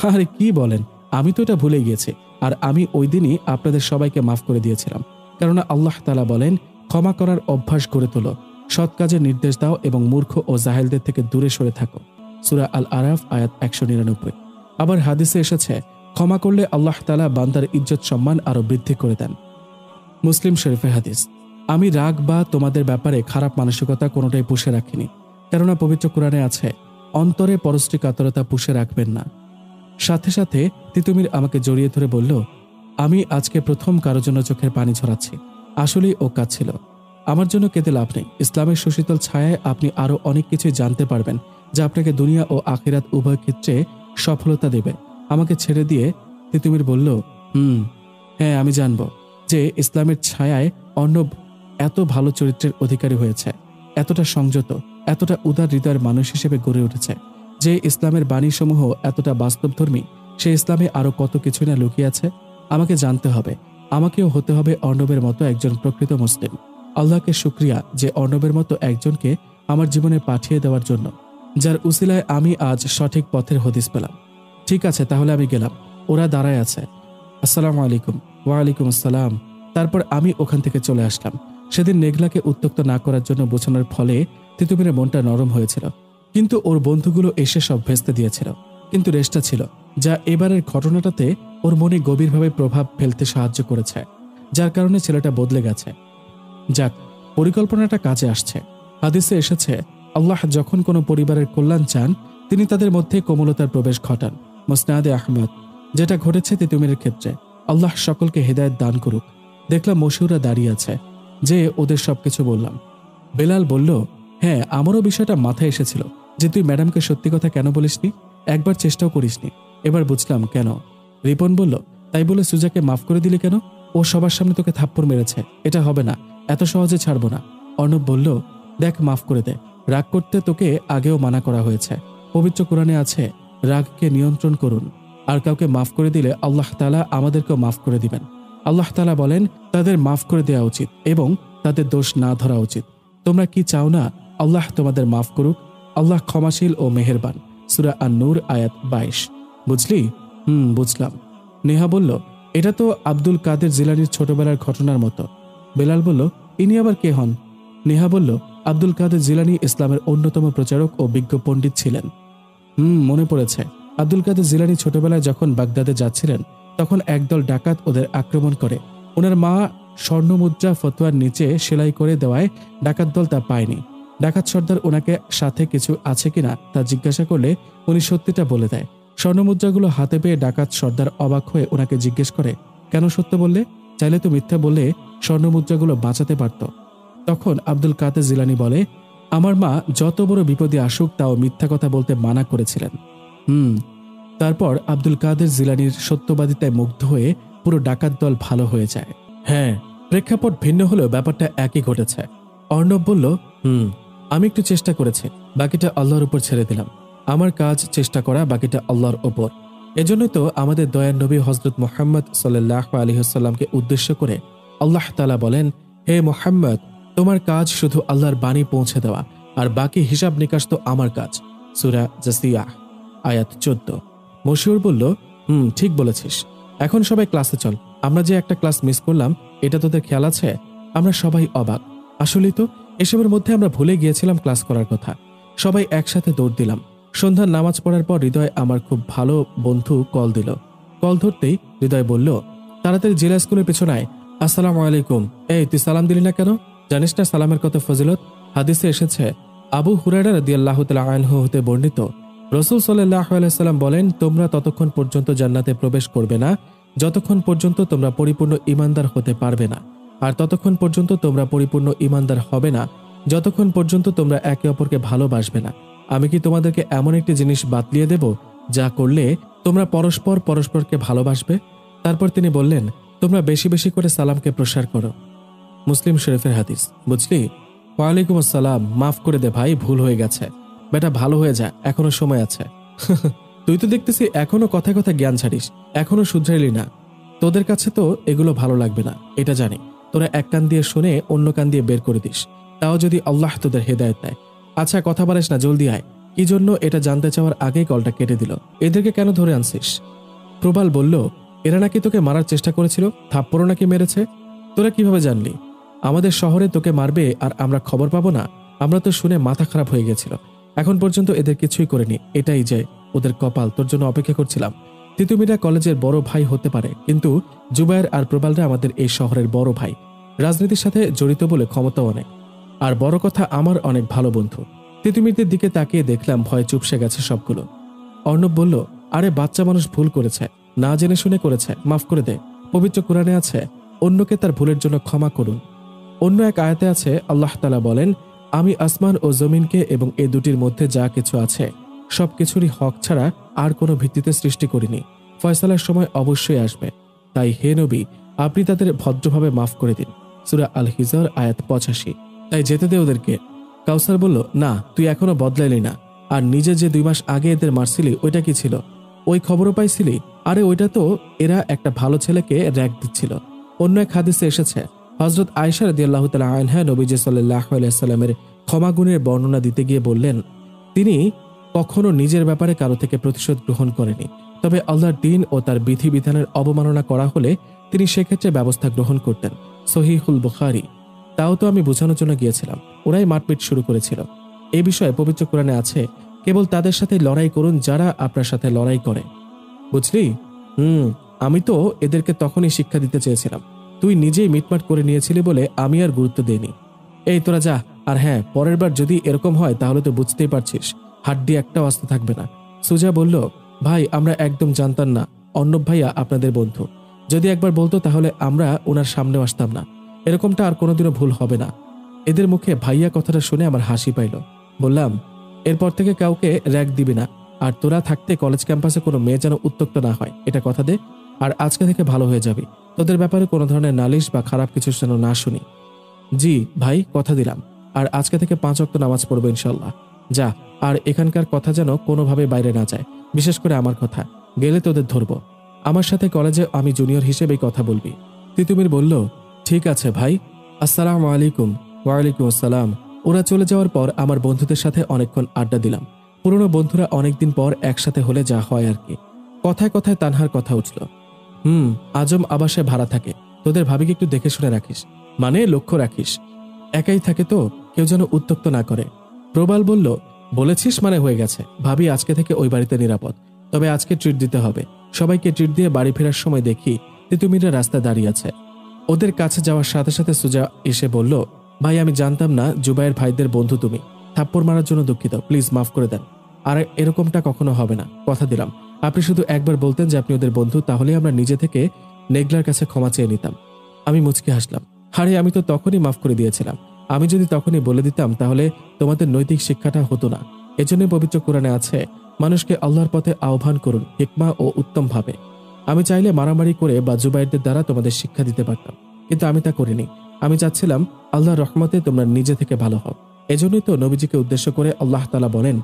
আরে কি বলেন, আমি তো এটা ভুলে গিয়েছি। আর আমি ওই দিনই আপনাদের সবাইকে মাফ করে দিয়েছিলাম। কেননা আল্লাহ তাআলা বলেন, ক্ষমা করার অভ্যাস গড়ে তোলো, সৎ কাজের নির্দেশ দাও এবং মূর্খ ও জাহেলদের থেকে দূরে সরে থাকো। সূরা আল আরাফ আয়াত 199। আবার হাদিসে এসেছে, ক্ষমা করলে আল্লাহ তাআলা বান্দার ইজ্জত সম্মান আরো বৃদ্ধি করে দেন। মুসলিম শরীফের হাদিস। আমি রাগ বা তোমাদের ব্যাপারে খারাপ মানসিকতা কোনোটাই পুষে রাখিনি, কেননা পবিত্র কোরআনে আছে, অন্তরে পরশ্রী কাতরতা পুষে রাখবেন না। সাথে সাথে তিতুমির আমাকে জড়িয়ে ধরে বলল, আমি আজকে প্রথম কারো জন্য চোখের পানি ঝরাচ্ছি। আসলেই ও কাঁদছিল। আমার জন্য কেঁদে লাভ নেই। ইসলামের সুশীতল ছায়ায় আপনি আরো অনেক কিছু জানতে পারবেন, যা আপনাকে দুনিয়া ও আখিরাত উভয় ক্ষেত্রে সফলতা দেবে। আমাকে ছেড়ে দিয়ে তিতুমির বলল, হ্যাঁ আমি জানব যে ইসলামের ছায়ায় অর্ণব এত ভালো চরিত্রের অধিকারী হয়েছে, এতটা সংযত, এতটা উদার হৃদয়ের মানুষ হিসেবে গড়ে উঠেছে। যে ইসলামের বাণীসমূহ এতটা বাস্তবধর্মী, সে ইসলামে আরো কত কিছু না লুকিয়ে আছে। আমাকে জানতে হবে, আমাকেও হতে হবে অর্ণবের মতো একজন প্রকৃত মুসলিম। আল্লাহকে শুকরিয়া যে অর্ণবের মতো একজনকে আমার জীবনে পাঠিয়ে দেওয়ার জন্য, যার উসিলায় আমি আজ সঠিক পথের হদিস পেলাম। ঠিক আছে, তাহলে আমি গেলাম। ওরা দাঁড়ায় আছে। আসসালামু আলাইকুম। ওয়ালাইকুম আসসালাম। তারপর আমি ওখান থেকে চলে আসলাম। সেদিন মেঘলাকে উত্ত্যক্ত না করার জন্য বোঝানোর ফলে তিতুমিরের মনটা নরম হয়েছিল, কিন্তু ওর বন্ধুগুলো এসে সব ভেস্তে দিয়েছিল। কিন্তু রেশটা ছিল, যা এবারের ঘটনাটাতে ওর মনে গভীরভাবে প্রভাব ফেলতে সাহায্য করেছে, যার কারণে ছেলেটা বদলে গেছে। যাক, পরিকল্পনাটা কাজে আসছে। হাদিসে এসেছে, আল্লাহ যখন কোনো পরিবারের কল্যাণ চান, তিনি তাদের মধ্যে কোমলতার প্রবেশ ঘটান। মুসনাদে আহমদ। যেটা ঘটেছে তিতুমিরের ক্ষেত্রে। আল্লাহ সকলকে হেদায়েত দান করুক। দেখলাম মশিউরা দাঁড়িয়ে আছে, যে ওদের সবকিছু বললাম। বেলাল বলল, হ্যাঁ আমারও বিষয়টা মাথায় এসেছিল যে তুই ম্যাডামকে সত্যি কথা কেন বলিসনি, একবার চেষ্টাও করিসনি। এবার বুঝলাম কেন। রিপন বলল, তাই বলে সুজাকে মাফ করে দিলি কেন? ও সবার সামনে তোকে থাপ্পড় মেরেছে, এটা হবে না, এত সহজে ছাড়বো না। অর্ণব বলল, দেখ মাফ করে দে, রাগ করতে তোকে আগেও মানা করা হয়েছে। পবিত্র কোরআনে আছে, রাগকে নিয়ন্ত্রণ করুন। আর কাউকে মাফ করে দিলে আল্লাহ তাআলা আমাদেরকেও মাফ করে দিবেন। আল্লাহ তাআলা বলেন, তাদের মাফ করে দেওয়া উচিত এবং তাদের দোষ না ধরা উচিত। তোমরা কি চাও না আল্লাহ তোমাদের মাফ করুক? আল্লাহ ক্ষমাশীল ও মেহেরবান। সূরা আন-নূর আয়াত 22। বুঝলি? বুঝলাম। নেহা বলল, এটা তো আব্দুল কাদের জিলানীর ছোটবেলার ঘটনার মতো। বেলাল বলল, ইনি আবার কে হন? নেহা বলল, আব্দুল কাদের জিলানী ইসলামের অন্যতম প্রচারক ও বিজ্ঞ পণ্ডিত ছিলেন। মনে পড়েছে। আব্দুল কাদের জিলানী ছোটবেলায় যখন বাগদাদে যাচ্ছিলেন, তখন একদল ডাকাত ওদের আক্রমণ করে। ওনার মা স্বর্ণমুদ্রা ফতোয়ার নিচে সেলাই করে দেওয়ায় ডাকাত দল তা পায়নি। ডাকাত সর্দার ওনাকে সাথে কিছু আছে কিনা তা জিজ্ঞাসা করলে উনি সত্যিটা বলে দেয়। স্বর্ণমুদ্রাগুলো হাতে পেয়ে ডাকাত সর্দার অবাক হয়ে ওনাকে জিজ্ঞেস করে, কেন সত্য বললে? চাইলে তো মিথ্যা বললে স্বর্ণমুদ্রাগুলো বাঁচাতে পারত। তখন আব্দুল কাদের জিলানী বলে, আমার মা যত বড় বিপদে আসুক তাও মিথ্যা কথা বলতে মানা করেছিলেন। তারপর আব্দুল কাদের জিলানীর সত্যবাদিতায় মুগ্ধ হয়ে পুরো ডাকাত দল ভালো হয়ে যায়। হ্যাঁ, প্রেক্ষাপট ভিন্ন হলেও ব্যাপারটা একই ঘটেছে। অর্ণব বলল, আমি একটু চেষ্টা করেছি, বাকিটা আল্লাহর উপর ছেড়ে দিলাম। আমার কাজ চেষ্টা করা, বাকিটা আল্লাহর ওপর। এজন্যই তো আমাদের দয়ার নবী হযরত মুহাম্মদ সাল্লাল্লাহু আলাইহি ওয়াসাল্লামকে উদ্দেশ্য করে আল্লাহ তাআলা বলেন, হে মুহাম্মদ, তোমার কাজ শুধু আল্লাহর বাণী পৌঁছে দেওয়া, আর বাকি হিসাব নিকাশ তো আমার কাজ। সূরা জাসিয়াহ আয়াত 14। মশিউর বলল, ঠিক বলেছিস। এখন সবাই ক্লাসে চল। আমরা যে একটা ক্লাস মিস করলাম, এটা তোদের খেয়াল আছে? আমরা সবাই অবাক। আসলেই তো, এসবের মধ্যে আমরা ভুলে গিয়েছিলাম ক্লাস করার কথা। সবাই একসাথে দৌড় দিলাম। সন্ধ্যার নামাজ পড়ার পর হৃদয়, আমার খুব ভালো বন্ধু, কল দিল। কল ধরতেই হৃদয় বলল, তাড়াতাড়ি জেলা স্কুলের পেছনায়। আসসালামু আলাইকুম। এই তুই সালাম দিলি না কেন? জানিস না সালামের কত ফজিলত? হাদিসে এসেছে, আবু হুরায়রা রাদিয়াল্লাহু তাআলা আনহু হতে বর্ণিত, রাসূল সাল্লাল্লাহু আলাইহি সাল্লাম বলেন, তোমরা ততক্ষণ পর্যন্ত জান্নাতে প্রবেশ করবে না যতক্ষণ পর্যন্ত তোমরা পরিপূর্ণ ঈমানদার হতে পারবে না, আর ততক্ষণ পর্যন্ত তোমরা পরিপূর্ণ ঈমানদার হবে না যতক্ষণ পর্যন্ত তোমরা একে অপরকে ভালোবাসবে না। আমি কি তোমাদেরকে এমন একটি জিনিস বাতলিয়ে দেব যা করলে তোমরা পরস্পর পরস্পরকে ভালোবাসবে? তারপর তিনি বললেন, তোমরা বেশি বেশি করে সালামকে প্রসার করো। মুসলিম শরীফের হাদিস। বুঝলি? ওয়ালাইকুম আসসালাম। মাফ করে দে ভাই, ভুল হয়ে গেছে। বেটা ভালো হয়ে যা, এখনো সময় আছে। তুই তো দেখতেছি এখনো কথায় কথায় জ্ঞান ছাড়িস, এখনো শুধরাইলি না। তোদের কাছে তো এগুলো ভালো লাগবে না, এটা জানি। তোরা এক কান দিয়ে শুনে অন্য কান দিয়ে বের করে দিস, তাও যদি আল্লাহ তোদের হেদায়েত দেয়। আচ্ছা কথা বাড়িস না, জলদি আয়। কি জন্য এটা জানতে চাওয়ার আগেই কলটা কেটে দিল। এদেরকে কেন ধরে আনছিস? প্রবাল বলল, এরা নাকি তোকে মারার চেষ্টা করেছিল, থাপ্পড়ও নাকি মেরেছে। তোরা কিভাবে জানলি? আমাদের শহরে তোকে মারবে আর আমরা খবর পাবো না? আমরা তো শুনে মাথা খারাপ হয়ে গেছিল। এখন পর্যন্ত এদের কিছুই করেনি, এটাই যে ওদের কপাল। তোর জন্য অপেক্ষা করছিলাম। তিতুমিরা কলেজের বড় ভাই হতে পারে, কিন্তু জুবায়ের আর প্রবালরা আমাদের এই শহরের বড় ভাই। রাজনীতির সাথে জড়িত বলে ক্ষমতাও অনেক। আর বড় কথা, আমার অনেক ভালো বন্ধু। তিতুমিরদের দিকে তাকিয়ে দেখলাম ভয়ে চুপসে গেছে সবগুলো। অর্ণব বলল, আরে বাচ্চা মানুষ ভুল করেছে, না জেনে শুনে করেছে, মাফ করে দে। পবিত্র কোরআনে আছে, অন্যকে তার ভুলের জন্য ক্ষমা করুন। অন্য এক আয়াতে আছে, আল্লাহ তাআলা বলেন, আমি আসমান ও জমিনকে এবং এ দুটির মধ্যে যা কিছু আছে সবকিছুরই হক ছাড়া আর কোনো ভিত্তিতে সৃষ্টি করিনি। ফয়সালার সময় অবশ্যই আসবে। তাই হে নবী, আপনি তাদের ভদ্রভাবে মাফ করে দিন। সূরা আল হিজর আয়াত 85। তাই যেতে দে ওদেরকে। কাউসার বলল, না, তুই এখনো বদলাইলি না। আর নিজে যে 2 মাস আগে এদের মারছিলি, ওইটা কি ছিল? ওই খবরও পাইছিলি? আরে ওইটা তো এরা একটা ভালো ছেলেকে র‍্যাগ দিচ্ছিল। অন্য এক হাদিসে এসেছে, হযরত আয়েশা রাদিয়াল্লাহু তাআলা আনহা নবীজি সাল্লাল্লাহু আলাইহি সাল্লামের ক্ষমাগুণের বর্ণনা দিতে গিয়ে বললেন, তিনি কখনো নিজের ব্যাপারে কারো থেকে প্রতিশোধ গ্রহণ করেনি। তবে আল্লাহর দ্বীন ও তার বিধিবিধানের অবমাননা করা হলে তিনি সেক্ষেত্রে ব্যবস্থা গ্রহণ করতেন। সহিহুল বুখারী। তাও তো আমি বোঝানোর জন্য গিয়েছিলাম, ওরাই মারপিট শুরু করেছিল। এই বিষয়ে পবিত্র কোরআনে আছে, কেবল তাদের সাথে লড়াই করুন যারা আপনার সাথে লড়াই করে। বুঝলি? আমি তো এদেরকে তখনই শিক্ষা দিতে চেয়েছিলাম। তুই নিজেই মিটমাট করে নিয়েছিলি বলে আমি আর গুরুত্ব দেইনি। এই তোরা যা। আর হ্যাঁ, পরের বার যদি এরকম হয় তাহলে তো বুঝতেই পারছিস, হাড্ডি একটাও আস্তে থাকবে না। সুজা বলল, ভাই আমরা একদম জানতাম না অর্ণব ভাইয়া আপনাদের বন্ধু। যদি একবার বলতো তাহলে আমরা ওনার সামনেও আসতাম না। এরকমটা আর কোনোদিনও ভুল হবে না। এদের মুখে ভাইয়া কথাটা শুনে আমার হাসি পাইল। বললাম, এরপর থেকে কাউকে র‍্যাগ দিবি না। আর তোরা থাকতে কলেজ ক্যাম্পাসে কোনো মেয়ে যেন উত্ত্যক্ত না হয়, এটা কথা দে। আর আজকে থেকে ভালো হয়ে যাবি। তোদের ব্যাপারে কোনো ধরনের নালিশ বা খারাপ কিছু যেন না শুনি। জি ভাই, কথা দিলাম। আর আজকে থেকে 5 ওয়াক্ত নামাজ পড়বো ইনশাল্লাহ। যা। আর এখানকার কথা যেন কোনোভাবে বাইরে না যায়, বিশেষ করে আমার কথা। গেলে তোদের ধরবো। আমার সাথে কলেজে আমি জুনিয়র হিসেবেই কথা বলবি। তিতুমির বলল, ঠিক আছে ভাই। আসসালামু আলাইকুম। ওয়ালাইকুম আসসালাম। ওরা চলে যাওয়ার পর আমার বন্ধুদের সাথে অনেকক্ষণ আড্ডা দিলাম। পুরনো বন্ধুরা অনেকদিন পর একসাথে হলে যা হয় আর কি। কথায় কথায় তানহার কথা উঠল। আজম আবাসে ভাড়া থাকে। তোদের ভাবিকে একটু দেখে শুনে রাখিস, মানে লক্ষ্য রাখিস। একাই থাকে তো, কেউ যেন উত্ত্যক্ত না করে। প্রবাল বলল, বলেছিস মানে হয়ে গেছে। ভাবি আজকে থেকে ওই বাড়িতে নিরাপদ। তবে আজকে ট্রিট দিতে হবে। সবাইকে ট্রিট দিয়ে বাড়ি ফেরার সময় দেখি তিতুমিরা রাস্তায় দাঁড়িয়ে আছে। ওদের কাছে যাওয়ার সাথে সাথে সুজা এসে বলল, ভাই আমি জানতাম না জুবায়ের ভাইদের বন্ধু তুমি। থাপ্পড় মারার জন্য দুঃখিত, প্লিজ মাফ করে দেন। আর এরকমটা কখনো হবে না, কথা দিলাম। আপনি শুধু একবার বলতেন যে আপনি ওদের বন্ধু, তাহলেই আমরা নিজে থেকে নেগলার কাছে ক্ষমা চেয়ে নিতাম। আমি মুচকি হাসলাম। আরে আমি তো তখনই মাফ করে দিয়েছিলাম। আমি যদি তখনই বলে দিতাম তাহলে তোমাদের নৈতিক শিক্ষাটা হতো না। এজন্যই পবিত্র কোরআনে আছে, মানুষকে আল্লাহর পথে আহ্বান করুন হিকমা ও উত্তম ভাবে। আমি চাইলে মারামারি করে বা জুবায়েরদের দ্বারা তোমাদের শিক্ষা দিতে পারতাম, কিন্তু আমি তা করিনি। আমি চাচ্ছিলাম আল্লাহর রহমতে তোমরা নিজে থেকে ভালো হও। এজন্যই তো নবীজিকে উদ্দেশ্য করে আল্লাহ তাআলা বলেন,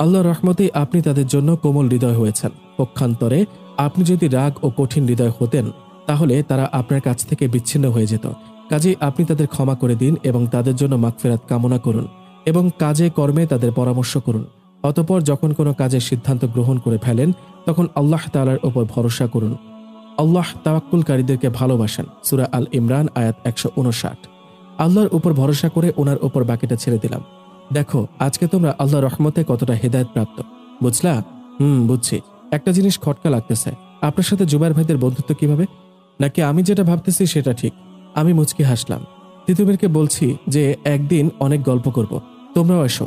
আল্লাহর রহমতেই আপনি তাদের জন্য কোমল হৃদয় হয়েছেন। পক্ষান্তরে আপনি যদি রাগ ও কঠিন হৃদয় হতেন তাহলে তারা আপনার কাছ থেকে বিচ্ছিন্ন হয়ে যেত। কাজেই আপনি তাদের ক্ষমা করে দিন এবং তাদের জন্য মাগফিরাত কামনা করুন এবং কাজে কর্মে তাদের পরামর্শ করুন। অতঃপর যখন কোনো কাজের সিদ্ধান্ত গ্রহণ করে ফেলেন তখন আল্লাহ তাআলার উপর ভরসা করুন। আল্লাহ তাওয়াক্কুলকারীদেরকে ভালোবাসেন। সূরা আল ইমরান আয়াত 159। আল্লাহর উপর ভরসা করে ওনার উপর বাকিটা ছেড়ে দিলাম। দেখো আজকে তোমরা আল্লাহর রহমতে কতটা হেদায়েত প্রাপ্ত, বুঝলা? বুঝছি। একটা জিনিস খটকা লাগতেছে, আপনার সাথে জুবায়ের ভাইদের বন্ধুত্ব কিভাবে? নাকি আমি যেটা ভাবতেছি সেটা ঠিক? আমি মুচকি হাসলাম। তিতুমিরকে বলছি যে একদিন অনেক গল্প করব, তোমরাও এসো।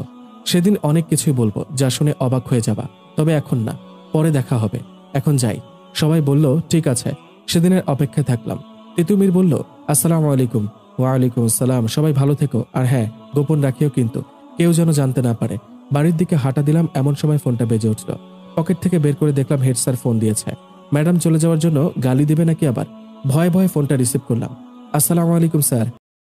সেদিন অনেক কিছুই বলবো যা শুনে অবাক হয়ে যাবা। তবে এখন না, পরে দেখা হবে। এখন যাই। সবাই বলল ঠিক আছে। সেদিনের অপেক্ষায় থাকলাম। তিতুমির বলল, আসসালামু আলাইকুম। ওয়ালাইকুম আসসালাম। সবাই ভালো থেকো। আর হ্যাঁ, গোপন রাখিও কিন্তু, কেউ যেন জানতে না পারে। বাড়ির দিকে হাঁটা দিলাম, এমন সময় ফোনটা বেজে উঠল। পকেট থেকে বের করে দেখলাম হেড স্যার ফোন দিয়েছে। ম্যাডাম চলে যাওয়ার জন্য গালি দেবে নাকি আবার? ভয়ে ভয়ে ফোনটা রিসিভ করলাম। আসসালামু আলাইকুম স্যার।